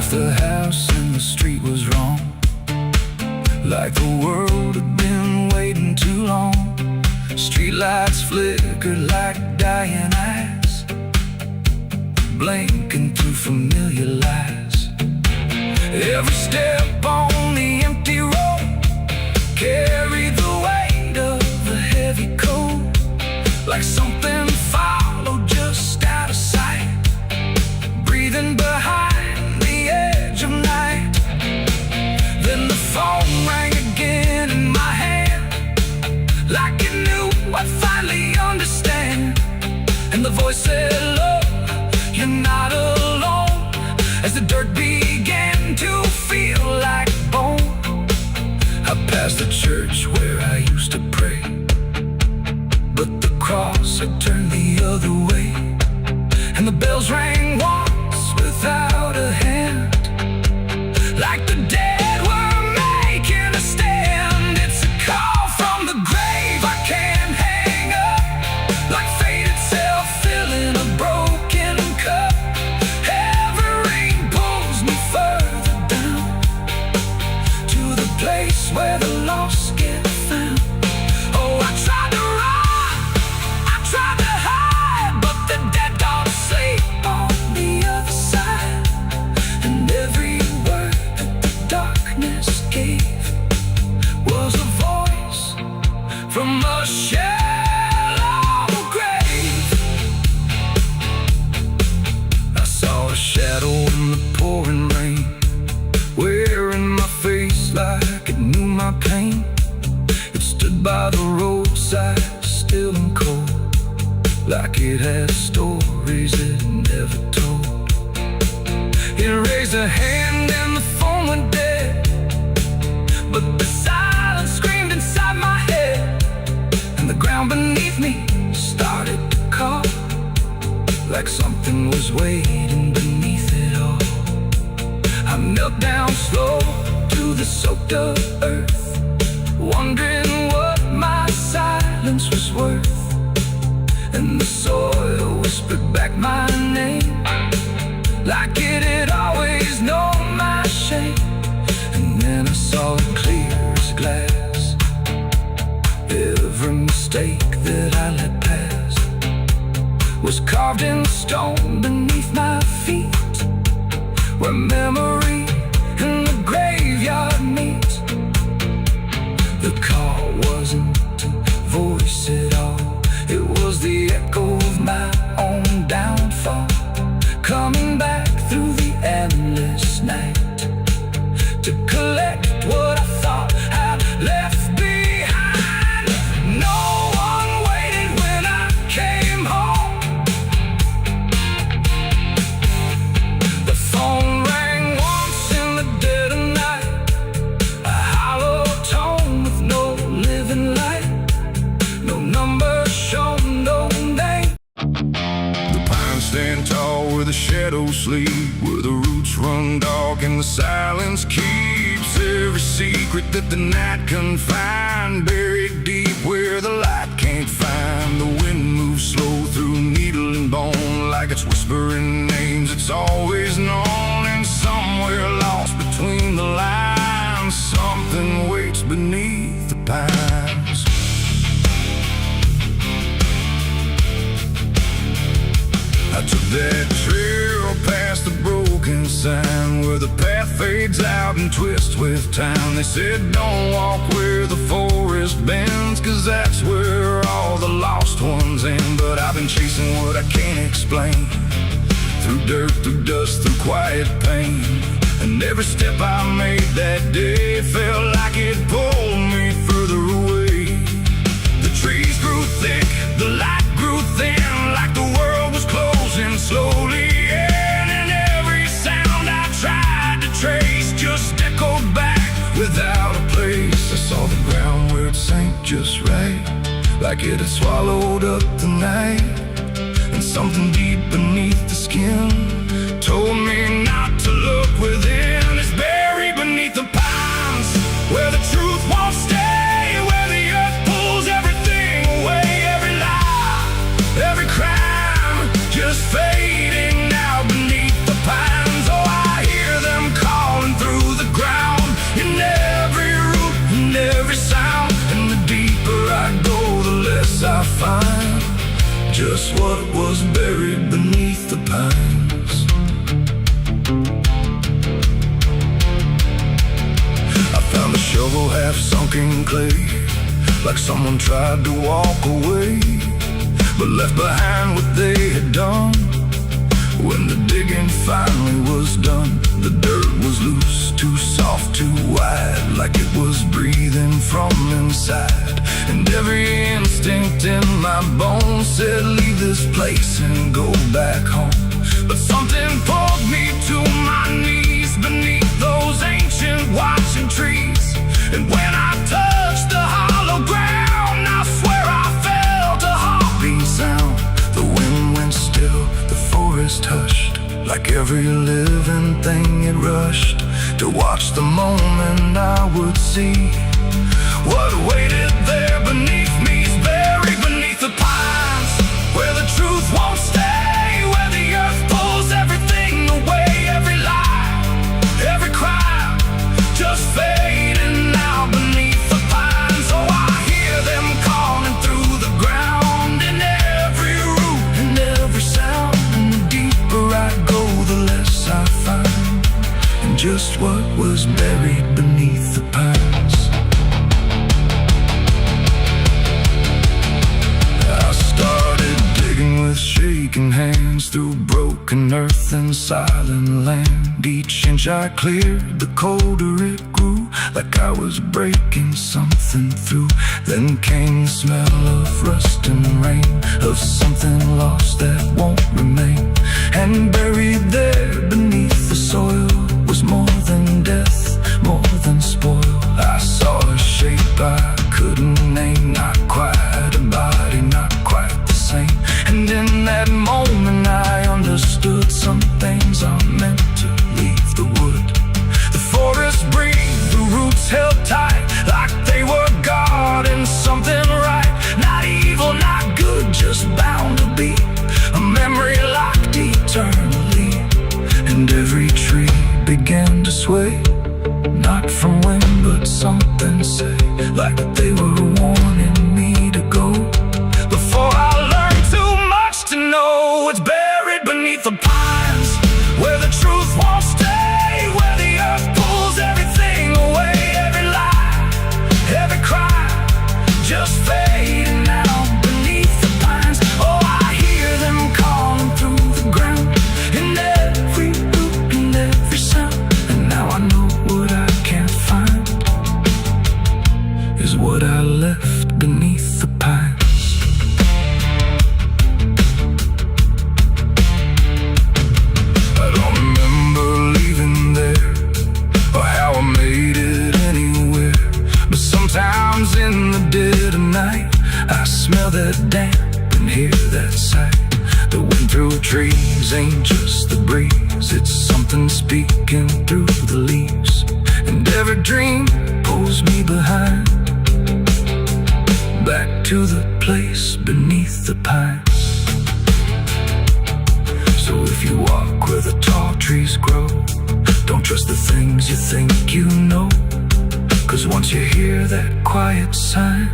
Speaker 2: left the house and the street was wrong, like the world had been waiting too long. Streetlights flickered like dying eyes, blinking through familiar lies. Every step on the empty road carried the weight of a heavy coat, like something followed just out of sight, breathing behind the edge of night. Then the phone rang again in my hand, like it knew I'd finally understand. And the voice said, "Look, you're not alone," as the dirt began to feel like bone. I passed the church where I used to pray, but the cross had turned the other way. And the bells rang once without a hand, like the dead were making a stand. It's a call from the grave I can't hang up, like fate itself filling a broken cup. Every ring pulls me further down, to the place where the lost get found. Oh, I tried to run, I tried to hide, but the dead don't sleep on the other side. And every word that the darkness gave was a voice from a shallow grave. I saw a shadow in the pouring rain, wearing my face like it knew my pain. It stood by the roadside, still and cold, like it had stories it never told. It raised a hand and the phone went dead, but the silence screamed inside my head. And the ground beneath me started to call, like something was waiting beneath it all. I knelt down slow to the soaked up earth, wondering what my silence was worth. And the soil whispered back my name, like it had always known my shame. And then I saw it clear as glass, every mistake that I let pass was carved in stone beneath my feet, where memory and the graveyard meet. The call wasn't a voice at all, it was the echo of my own downfall, coming back through the endless night to collect what I thought I'd left behind. No one waited when I came home. The phone rang once in the dead of night, a hollow tone with no living light, no number shown, no name. The pines stand tall where the shadows sleep, where the roots run dark and the silence keeps every secret that the night can find, buried deep where the light can't find. The wind moves slow through needle and bone, like it's whispering names it's always known. And somewhere lost between the lines, something waits beneath the pines. I took that trail past the broken sign, where the path fades out and twists with time. They said don't walk where the forest bends, 'cause that's where all the lost ones end. But I've been chasing what I can't explain, through dirt, through dust, through quiet pain. And every step I made that day felt like it pulled me further away. The trees grew thick, the light grew thin, like the world was closing slowly in. And every sound I tried to trace just echoed back without a place. I saw the ground where it sank just right, like it had swallowed up the night. And something deep beneath the skin told me not to look within. It's buried beneath the pines, where the truth won't stay, where the earth pulls everything away. Every lie, every crime, just fading now beneath the pines. Oh, I hear them
Speaker 1: broken clay, like someone tried to walk away, but left behind what they had done. When the digging finally was done, the dirt was loose, too soft, too wide, like it was breathing from inside. And every instinct in my bones said, leave this place and go back home. But something pulled me to my knees beneath those ancient watching trees. And when I touched the hollow ground, I swear I felt a heartbeat sound. The wind went still, the forest hushed, like every living thing it rushed to watch the moment I would see what waited there beneath me's buried beneath the pines, where the truth won't stay, where the earth pulls everything away, every lie, every crime just fading now beneath the pines. Oh, I hear them calling through the ground, in every root and every sound. And the deeper I go, the less I find, and just what was buried beneath the pines. Shaking hands through broken earth and silent land. Each inch I cleared, the colder it grew, like I was breaking something through. Then came the smell of rust and rain, of something lost that won't remain. And buried there beneath the soil was more than death, more than spoil. I saw a shape I couldn't name, not quite a body, not quite the same. And in that moment I understood some things are meant to leave the wood. The forest breathed, the roots held tight, like they were guarding something right. Not evil, not good, just bound to be a memory locked eternally. And every tree began to sway, not from wind but something say, like they were warning me to go. Before I learned too much to know, it's buried beneath the pines, where the truth won't stay, where the earth pulls everything away, every lie, every crime just fading now beneath the pines. Oh, I hear them calling through the ground, in every root and every sound. And now I know what I can't find is what I left beneath the pines. Sometimes in the dead of night, I smell that damp and hear that sight. The wind through trees ain't just the breeze, it's something speaking through the leaves. And every dream pulls me behind, back to the place beneath the pines. So if you walk where the tall trees grow, don't trust the things you think you know. 'Cause once you hear that quiet sign,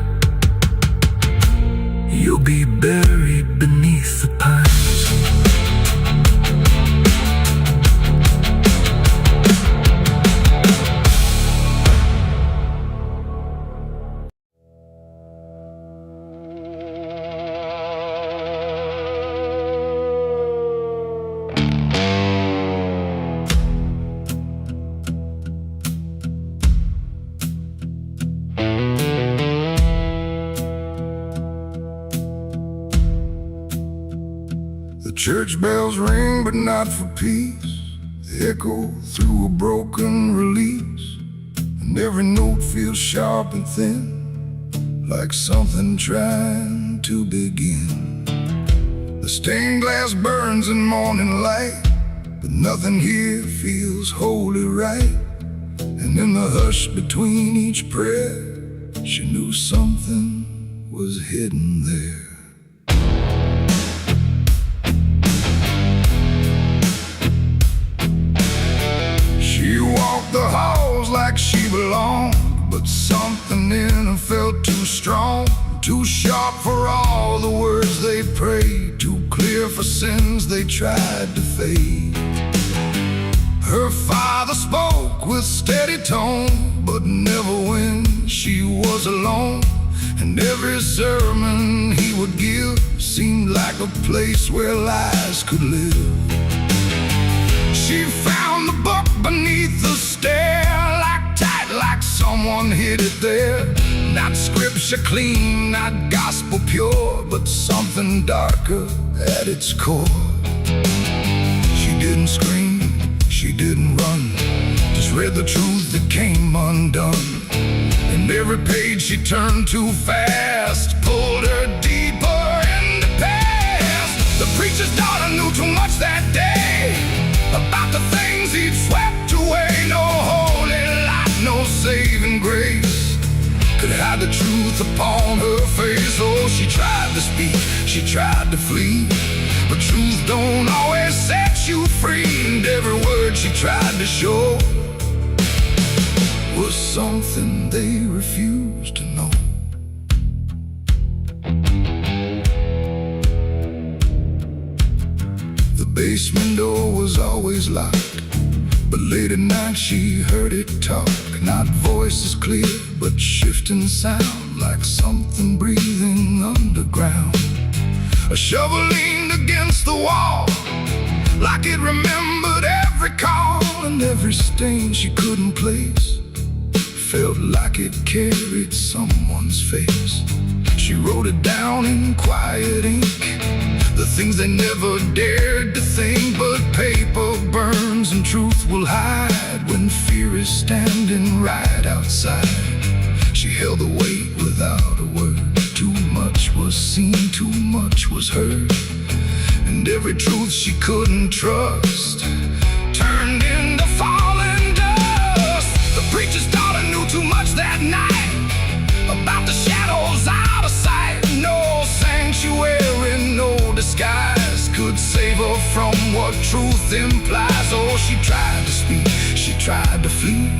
Speaker 1: you'll be buried beneath the pines. Church bells ring, but not for peace. They echo through a broken release, and every note feels sharp and thin, like something trying to begin. The stained glass burns in morning light, but nothing here feels wholly right. And in the hush between each prayer, she knew something was hidden there. The halls like she belonged, but something in her felt too strong, too sharp for all the words they prayed, too clear for sins they tried to fade. Her father spoke with steady tone, but never when she was alone. And every sermon he would give seemed like a place where lies could live. She found the book beneath the stair, like tight, like someone hid it there. Not scripture clean, not gospel pure, but something darker at its core. She didn't scream, she didn't run, just read the truth that came undone. And every page she turned too fast pulled her deeper in the past. The preacher's daughter knew too much that day about the things he'd swept away. No holy light, no saving grace could hide the truth upon her face. Oh, she tried to speak, she tried to flee, but truth don't always set you free. And every word she tried to show was something they refused to know. The basement door was always locked, but late at night she heard it talk. Not voices clear, but shifting sound, like something breathing underground. A shovel leaned against the wall, like it remembered every call. And every stain she couldn't place felt like it carried someone's face. She wrote it down in quiet ink, the things they never dared to think. But paper burns and truth will hide when fear is standing right outside. She held the weight without a word. Too much was seen, too much was heard, and every truth she couldn't trust turned into falling dust. The preacher's daughter knew too much that night about the shadows out of sight. No sanctuary, no disguise could save her from what truth implies. Oh, she tried to speak, she tried to flee,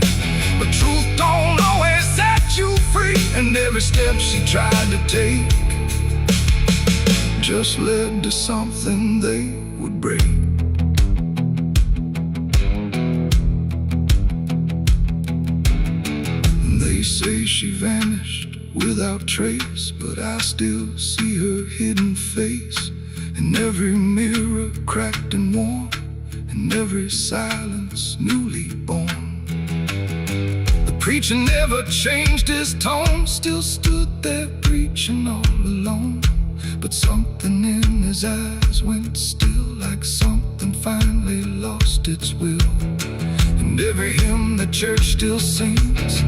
Speaker 1: but truth don't always set you free. And every step she tried to take just led to something they would break. They say she vanished without trace, but I still see her hidden face in every mirror cracked and worn, in every silence newly born. The preacher never changed his tone, still stood there preaching all alone. But something in his eyes went still, like something finally lost its will. And every hymn the church still sings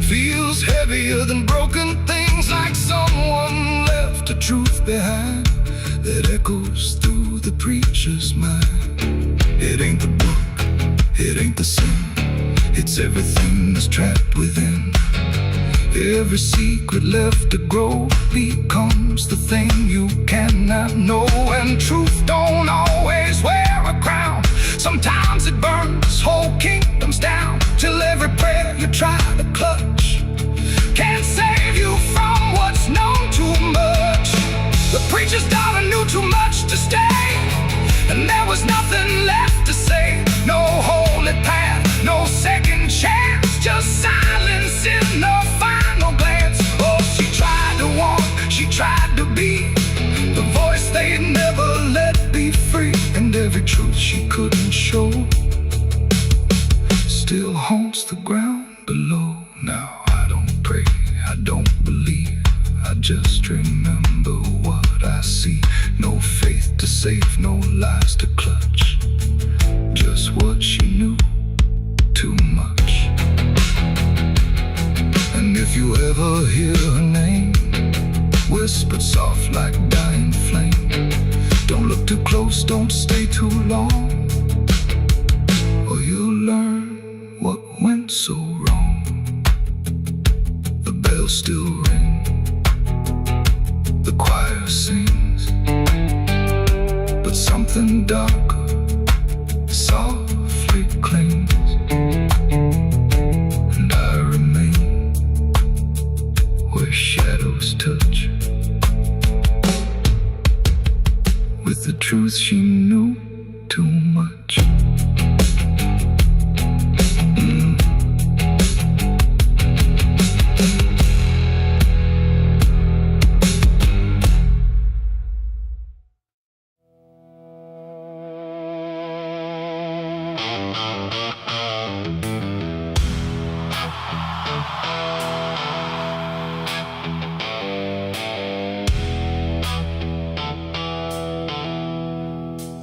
Speaker 1: feels heavier than broken things, like someone left a truth behind that echoes through the preacher's mind. It ain't the book, it ain't the sin, it's everything that's trapped within. Every secret left to grow becomes the thing you cannot know. And truth don't always wear a crown, sometimes it burns whole kingdoms down, till every prayer you try to clutch can't save you from what's known too much. The preacher's daughter knew too much to stay, and there was nothing left to say. No holy path, no second chance, just silence in the final glance. Oh, she tried to walk, she tried to be the voice they'd never let be free. And every truth she couldn't show still haunts the ground below. Now I don't pray, I don't believe, I just remember what I see. No faith to save, no lies to clutch, just what she knew too much. And if you ever hear her name whispered soft like dying flame, don't look too close, don't stay too long, or you'll learn what went so wrong. The bells still ring, the choir sings, but something darker softly clings. And I remain where shadows touch, with the truth she knew too much.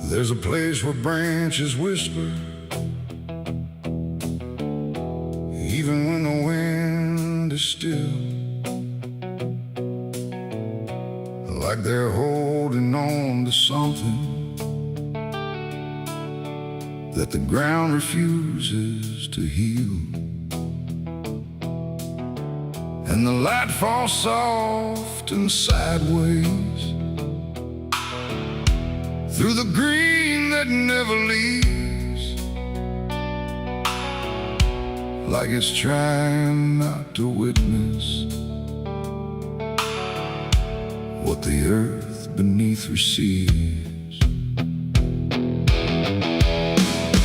Speaker 1: There's a place where branches whisper, even when the wind is still, like they're holding on to something that the ground refuses to heal. And the light falls soft and sideways through the green that never leaves, like it's trying not to witness what the earth beneath receives.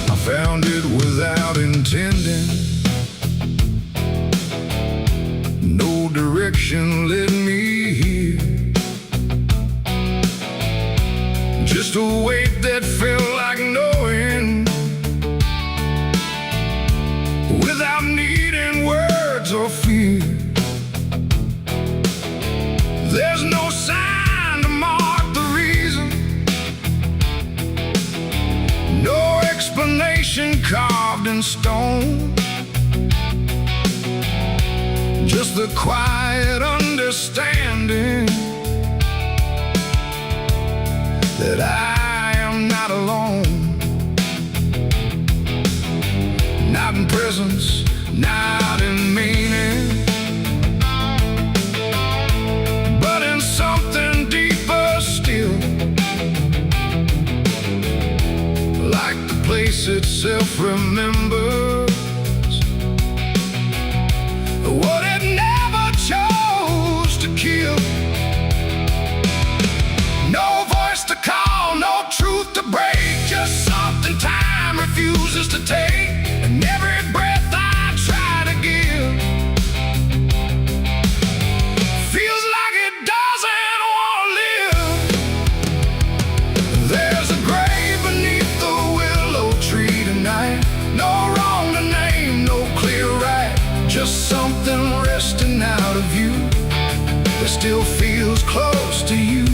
Speaker 1: I found it without intending, no direction led me here, just a weight that felt like knowing, without needing words or fear. There's no sign to mark the reason, no explanation carved in stone, just the quiet understanding that I am not alone. Not in presence, not in meaning, but in something deeper still, like the place itself remembers what it never chose to kill. No voice to call, no truth to break, just something time refuses to take. And every breath I try to give feels like it doesn't want to live. There's a grave beneath the willow tree tonight, no wrong to name, no clear right, just something resting out of you that still feels close to you.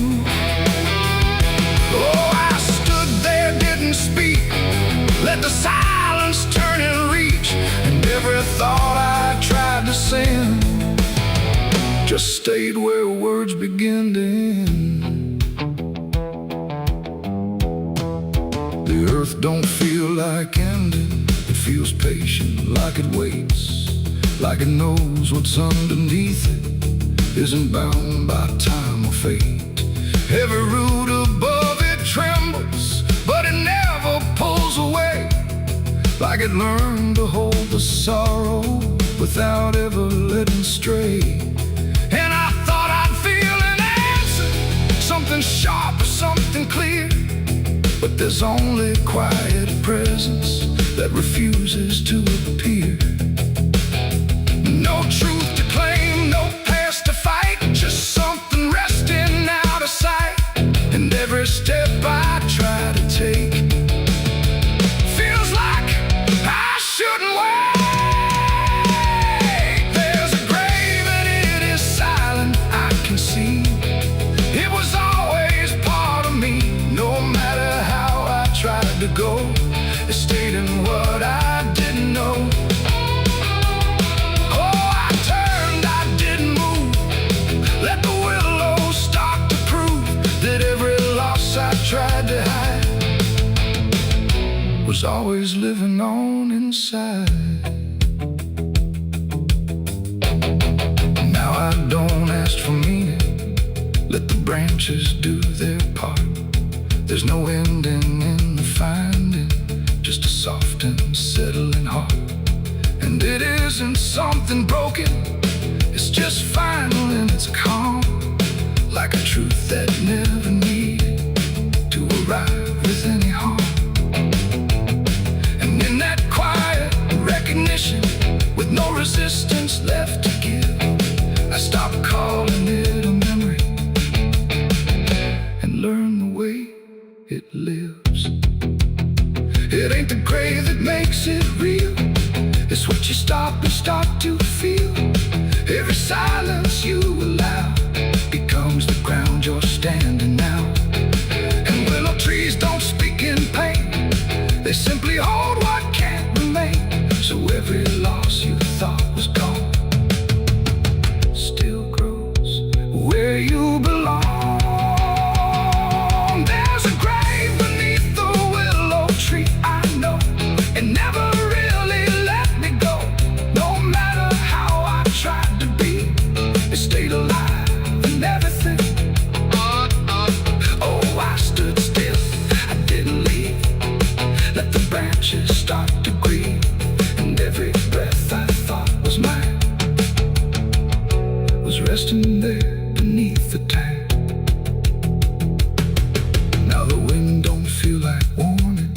Speaker 1: Oh, I stood there, didn't speak, let the silence turn and reach, and every thought I tried to send just stayed where words begin to end. The earth don't feel like ending, it feels patient, like it waits, like it knows what's underneath it isn't bound by time or fate. Every root above it trembles, but it never pulls away, like it learned to hold the sorrow without ever letting stray. And I thought I'd feel an answer, something sharp or something clear, but there's only quiet presence that refuses to appear. No truth to claim, no past to fight, just something resting out of sight. And every step I try to take feels like I shouldn't wait. There's a grave and it is silent, I can see. It was always part of me, no matter how I tried to go. It stayed in what I didn't know. I tried to hide was always living on inside. Now I don't ask for meaning, let the branches do their part. There's no ending in the finding, just a soft and settling heart. And it isn't something broken, it's just final and it's calm, like a truth that never needed to arrive with any harm. And in that quiet recognition, with no resistance left to give, I stopped calling it a memory and learned the way it lives. It ain't the gray that makes it real, it's what you stop and start to feel. Every silence you allow becomes the ground you're standing now. And willow trees don't speak in pain, they simply hold what can't remain. So every loss you thought was gone still grows where you belong. There's a grave beneath the willow tree, I know. It never really let me go. No matter how I tried to be, it stayed alive and everything. Oh, I stood still, I didn't leave. Let the branches start to grieve. And every breath I thought was mine was resting there beneath the tank. Now the wind don't feel like warning,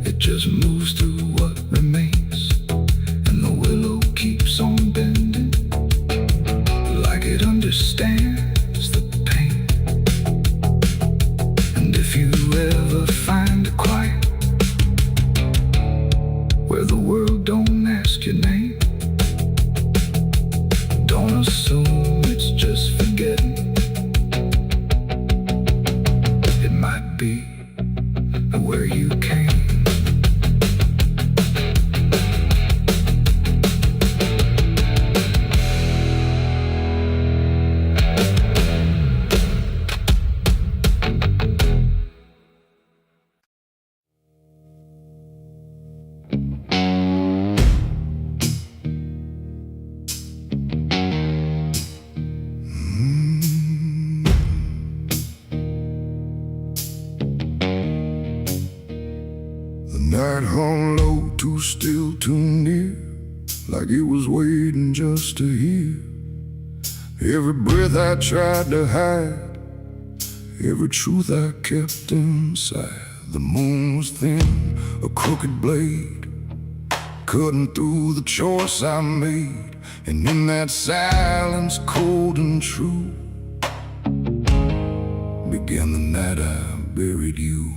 Speaker 1: it just moves through what remains. And the willow keeps on bending, like it understands the pain. And if you ever find a quiet where the world don't ask your name, don't assume it's just forgetting. It might be where you came. The night hung low, too still, too near, like it was waiting just to hear. Every breath I tried to hide, every truth I kept inside. The moon was thin, a crooked blade, cutting through the choice I made. And in that silence, cold and true, began the night I buried you.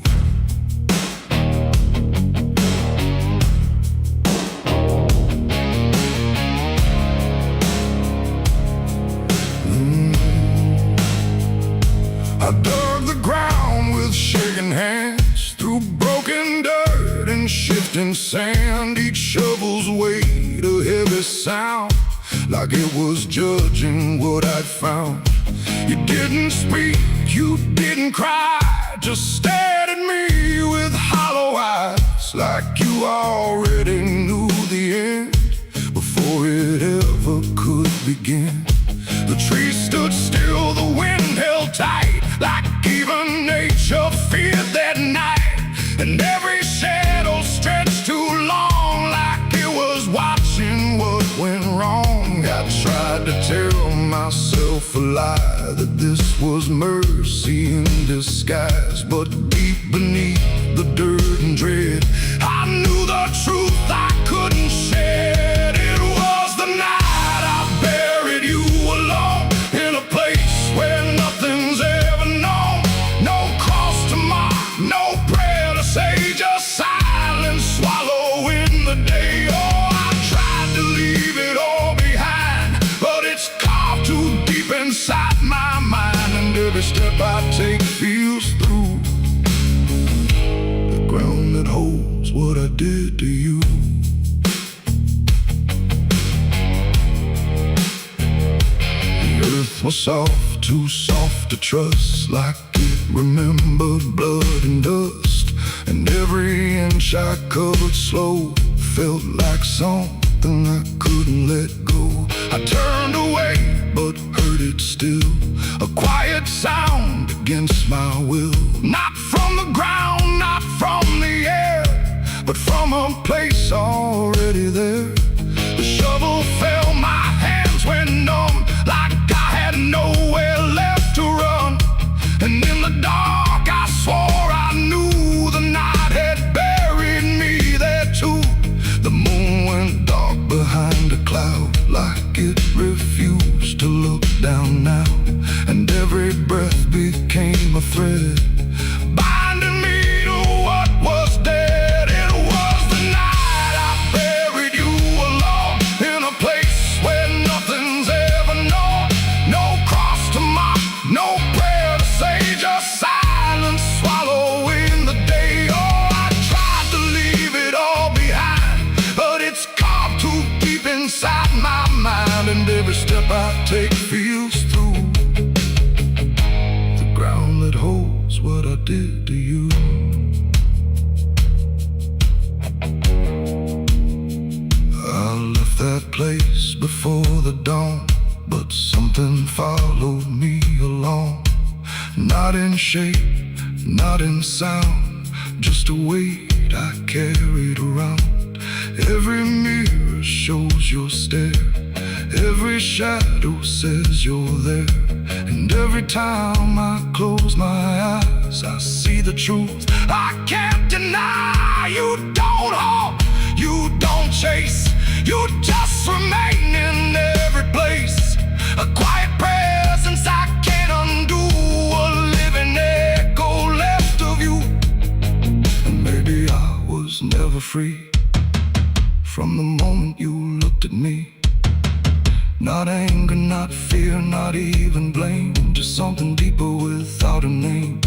Speaker 1: I dug the ground with shaking hands, through broken dirt and shifting sand. Each shovel's weight a heavy sound, like it was judging what I'd found. You didn't speak, you didn't cry, just stared at me with hollow eyes, like you already knew the end before it ever could begin. The trees stood still, the wind held tight, like even nature feared that night. And every shadow stretched too long, like it was watching what went wrong. I tried to tell myself a lie, that this was mercy in disguise. But deep beneath the dirt and dread, I knew the truth I couldn't shed. It was the night I buried you alone, in a place where nothing's ever known. No cross to mark, no prayer to say, just silence swallowing the day. Oh, I tried to leave it all behind, but it's carved too deep inside my mind. And every step I take feels through the ground that holds what I did to you. Earth was soft, too soft to trust, like it remembered blood and dust. And every inch I covered slow felt like something I couldn't let go. I turned away, but heard it still, a quiet sound against my will. Not from the ground, not from the air, but from a place already there. The shovel fell, my hands went numb, like I had nowhere left to run. And in the dark I swore I knew the night had buried me there too. The moon went dark behind a cloud, like it refused to look down now. And every breath became a thread, binding me to what was dead. It step I take feels through the ground that holds what I did to you. I left that place before the dawn, but something followed me along. Not in shape, not in sound, just a weight I carried around. Every mirror shows your stare, every shadow says you're there. And every time I close my eyes, I see the truth I can't deny. You don't haunt, you don't chase, you just remain in every place. A quiet presence I can't undo, a living echo left of you. And maybe I was never free from the moment you looked at me. Not anger, not fear, not even blame, just something deeper without a name.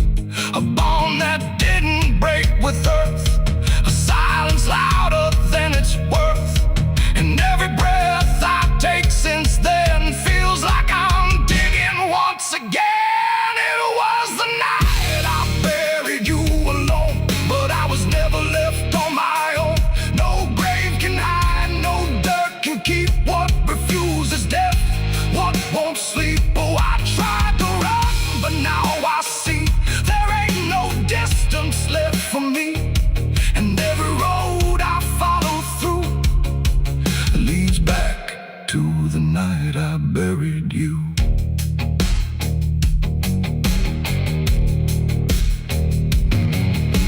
Speaker 1: A bond that didn't break with earth, a silence louder than its worth. And every breath I take since then feels like I'm digging once again. It was the night I buried you alone, but I was never left on my own. No grave can hide, no dirt can keep what refuses death, what won't sleep. Oh, I tried to run, but now I see there ain't no distance left for me. And every road I follow through leads back to the night I buried you.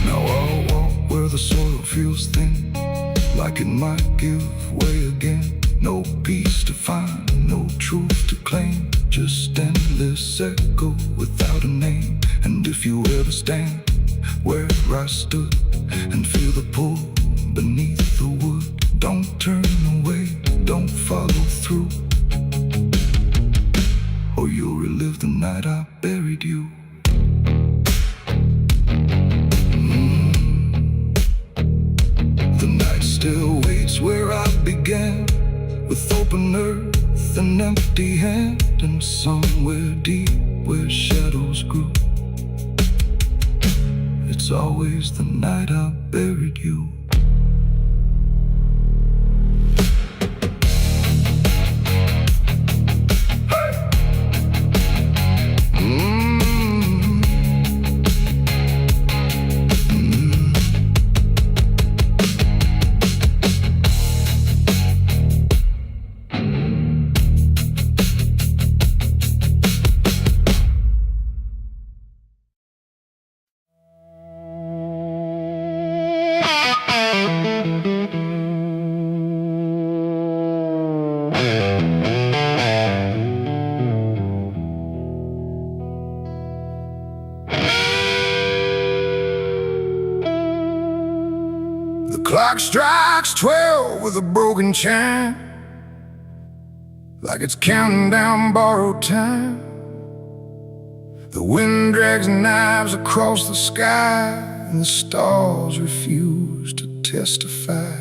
Speaker 1: Now I'll walk where the soil feels thin, like it might give way again. No peace to find, no truth to claim, just endless echo without a name. And if you ever stand where I stood and feel the pull beneath the wood, don't turn away, don't follow through, or you'll relive the night I buried you. The night still waits where I began, with open earth and empty hand, and somewhere deep where shadows grew, it's always the night I buried you. The clock strikes 12 with a broken chime, like it's counting down borrowed time. The wind drags knives across the sky, and the stars refuse to testify.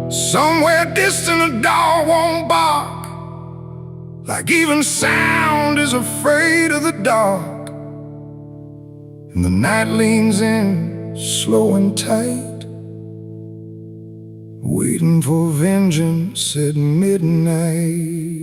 Speaker 1: Somewhere distant a dog won't bark, like even sound is afraid of the dark. And the night leans in slow and tight, waiting for vengeance at midnight.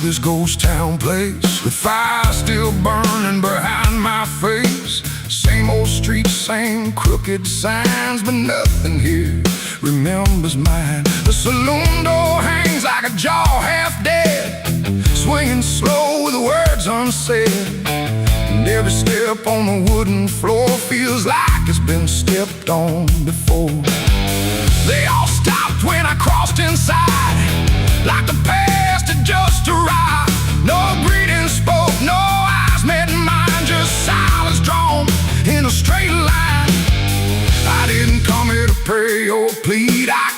Speaker 1: This ghost town place, with fire still burning behind my face. Same old streets, same crooked signs, but nothing here remembers mine. The saloon door hangs like a jaw half dead, swinging slow with words unsaid. And every step on the wooden floor feels like it's been stepped on before. They all stopped when I crossed inside, like the past had just arrived.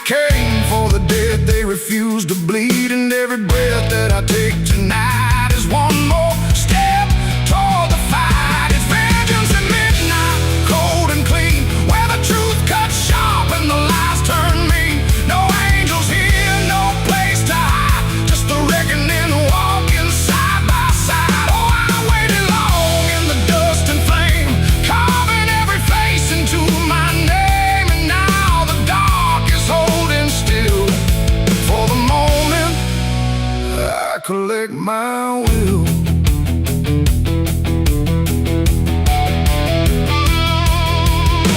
Speaker 1: came for the dead, they refuse to bleed. And every breath that I take tonight is one more step toward the fight. It's vengeance at midnight, cold and clean, where the truth cuts sharp and the lies turn mean. No angels here, no place to hide, just the reckoning walking side by side. Oh, I waited long in the dust and flame, carving every face into my name. And now the dark is holding still. For the moment, I collect my will.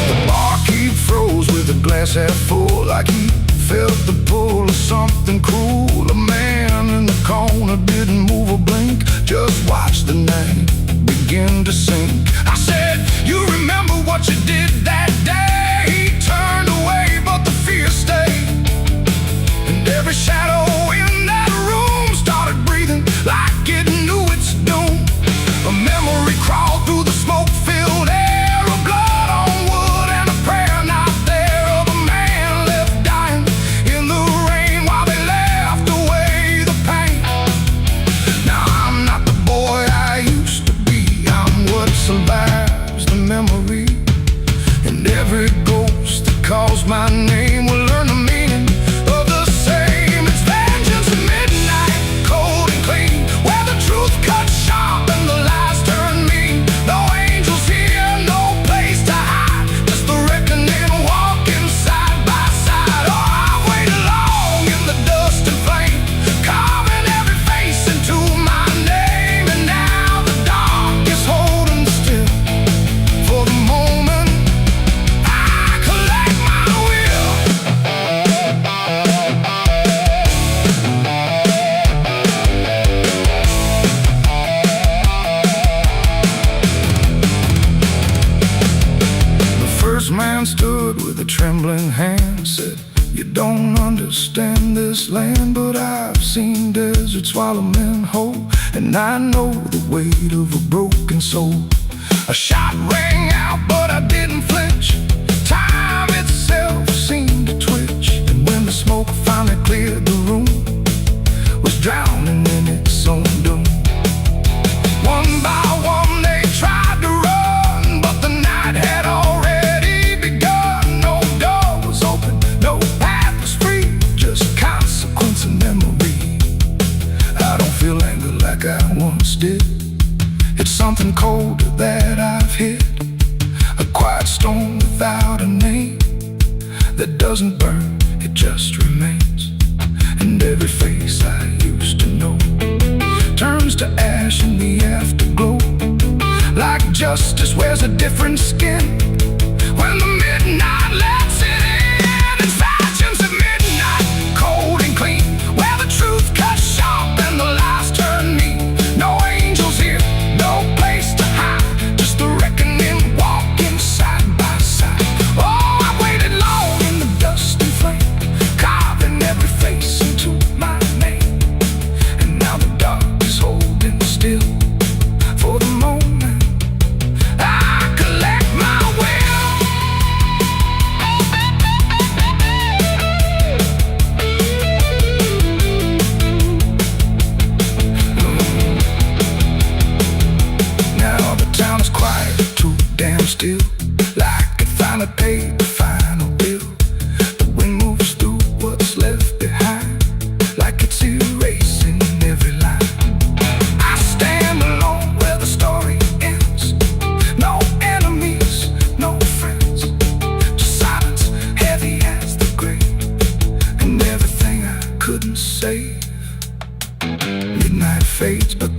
Speaker 1: The barkeep froze with the glass half full, like he felt the pull of something cruel. A man in the corner didn't move a blink, just watched the night begin to sink. I said, you remember what you did that day? He turned away, but the fear stayed. And every shadow in that room started breathing like it knew its doom. A memory crawled through the smoke-filled air, of blood on wood and a prayer not there, of a man left dying in the rain while they left away the pain. Now I'm not the boy I used to be, I'm what survives the memory. And every ghost that calls my name will learn the meaning of the same. It's vengeance at midnight, cold and clean, where the truth cuts sharp and the lies turn mean. No angels here, no place to hide, just the reckoning walking side by side. Oh, I've waited long in the dust and flame, carving every face into my name. And now the dark is holding still. For the moment, I collect my will. The first man stood with a trembling hand, said, you don't understand this land, but I've seen deserts swallow men whole, and I know the weight of a broken soul. A shot rang out, but I didn't flinch. Time itself seemed to twitch, and when the smoke finally cleared the room, was drowning in its own doom. One by one they tried to run, but the night had already begun. No door was open, no path was free, just consequence and memory. I don't feel anger like I once did. It's something colder that I've hit, a quiet storm without a name, that doesn't burn, it just remains. And every face I used to know turns to ash in the afterglow, like justice wears a different skin when the midnight lets it in. It's vengeance at midnight, cold and clean, where the truth cuts sharp and the lies turn mean. No angels here, no place to hide, just the reckoning walking side by side. Oh, I waited long in the dust and flame, carving every face into my name. And now the dark is holding still. For the moment, I collect my will. Now the town is quiet, too damn still, like it finally paid the final bill. The wind moves through what's left behind, like it's erasing every line. I stand alone where the story ends. No enemies, no friends, just silence heavy as the grave, and everything I couldn't save. Midnight fades, but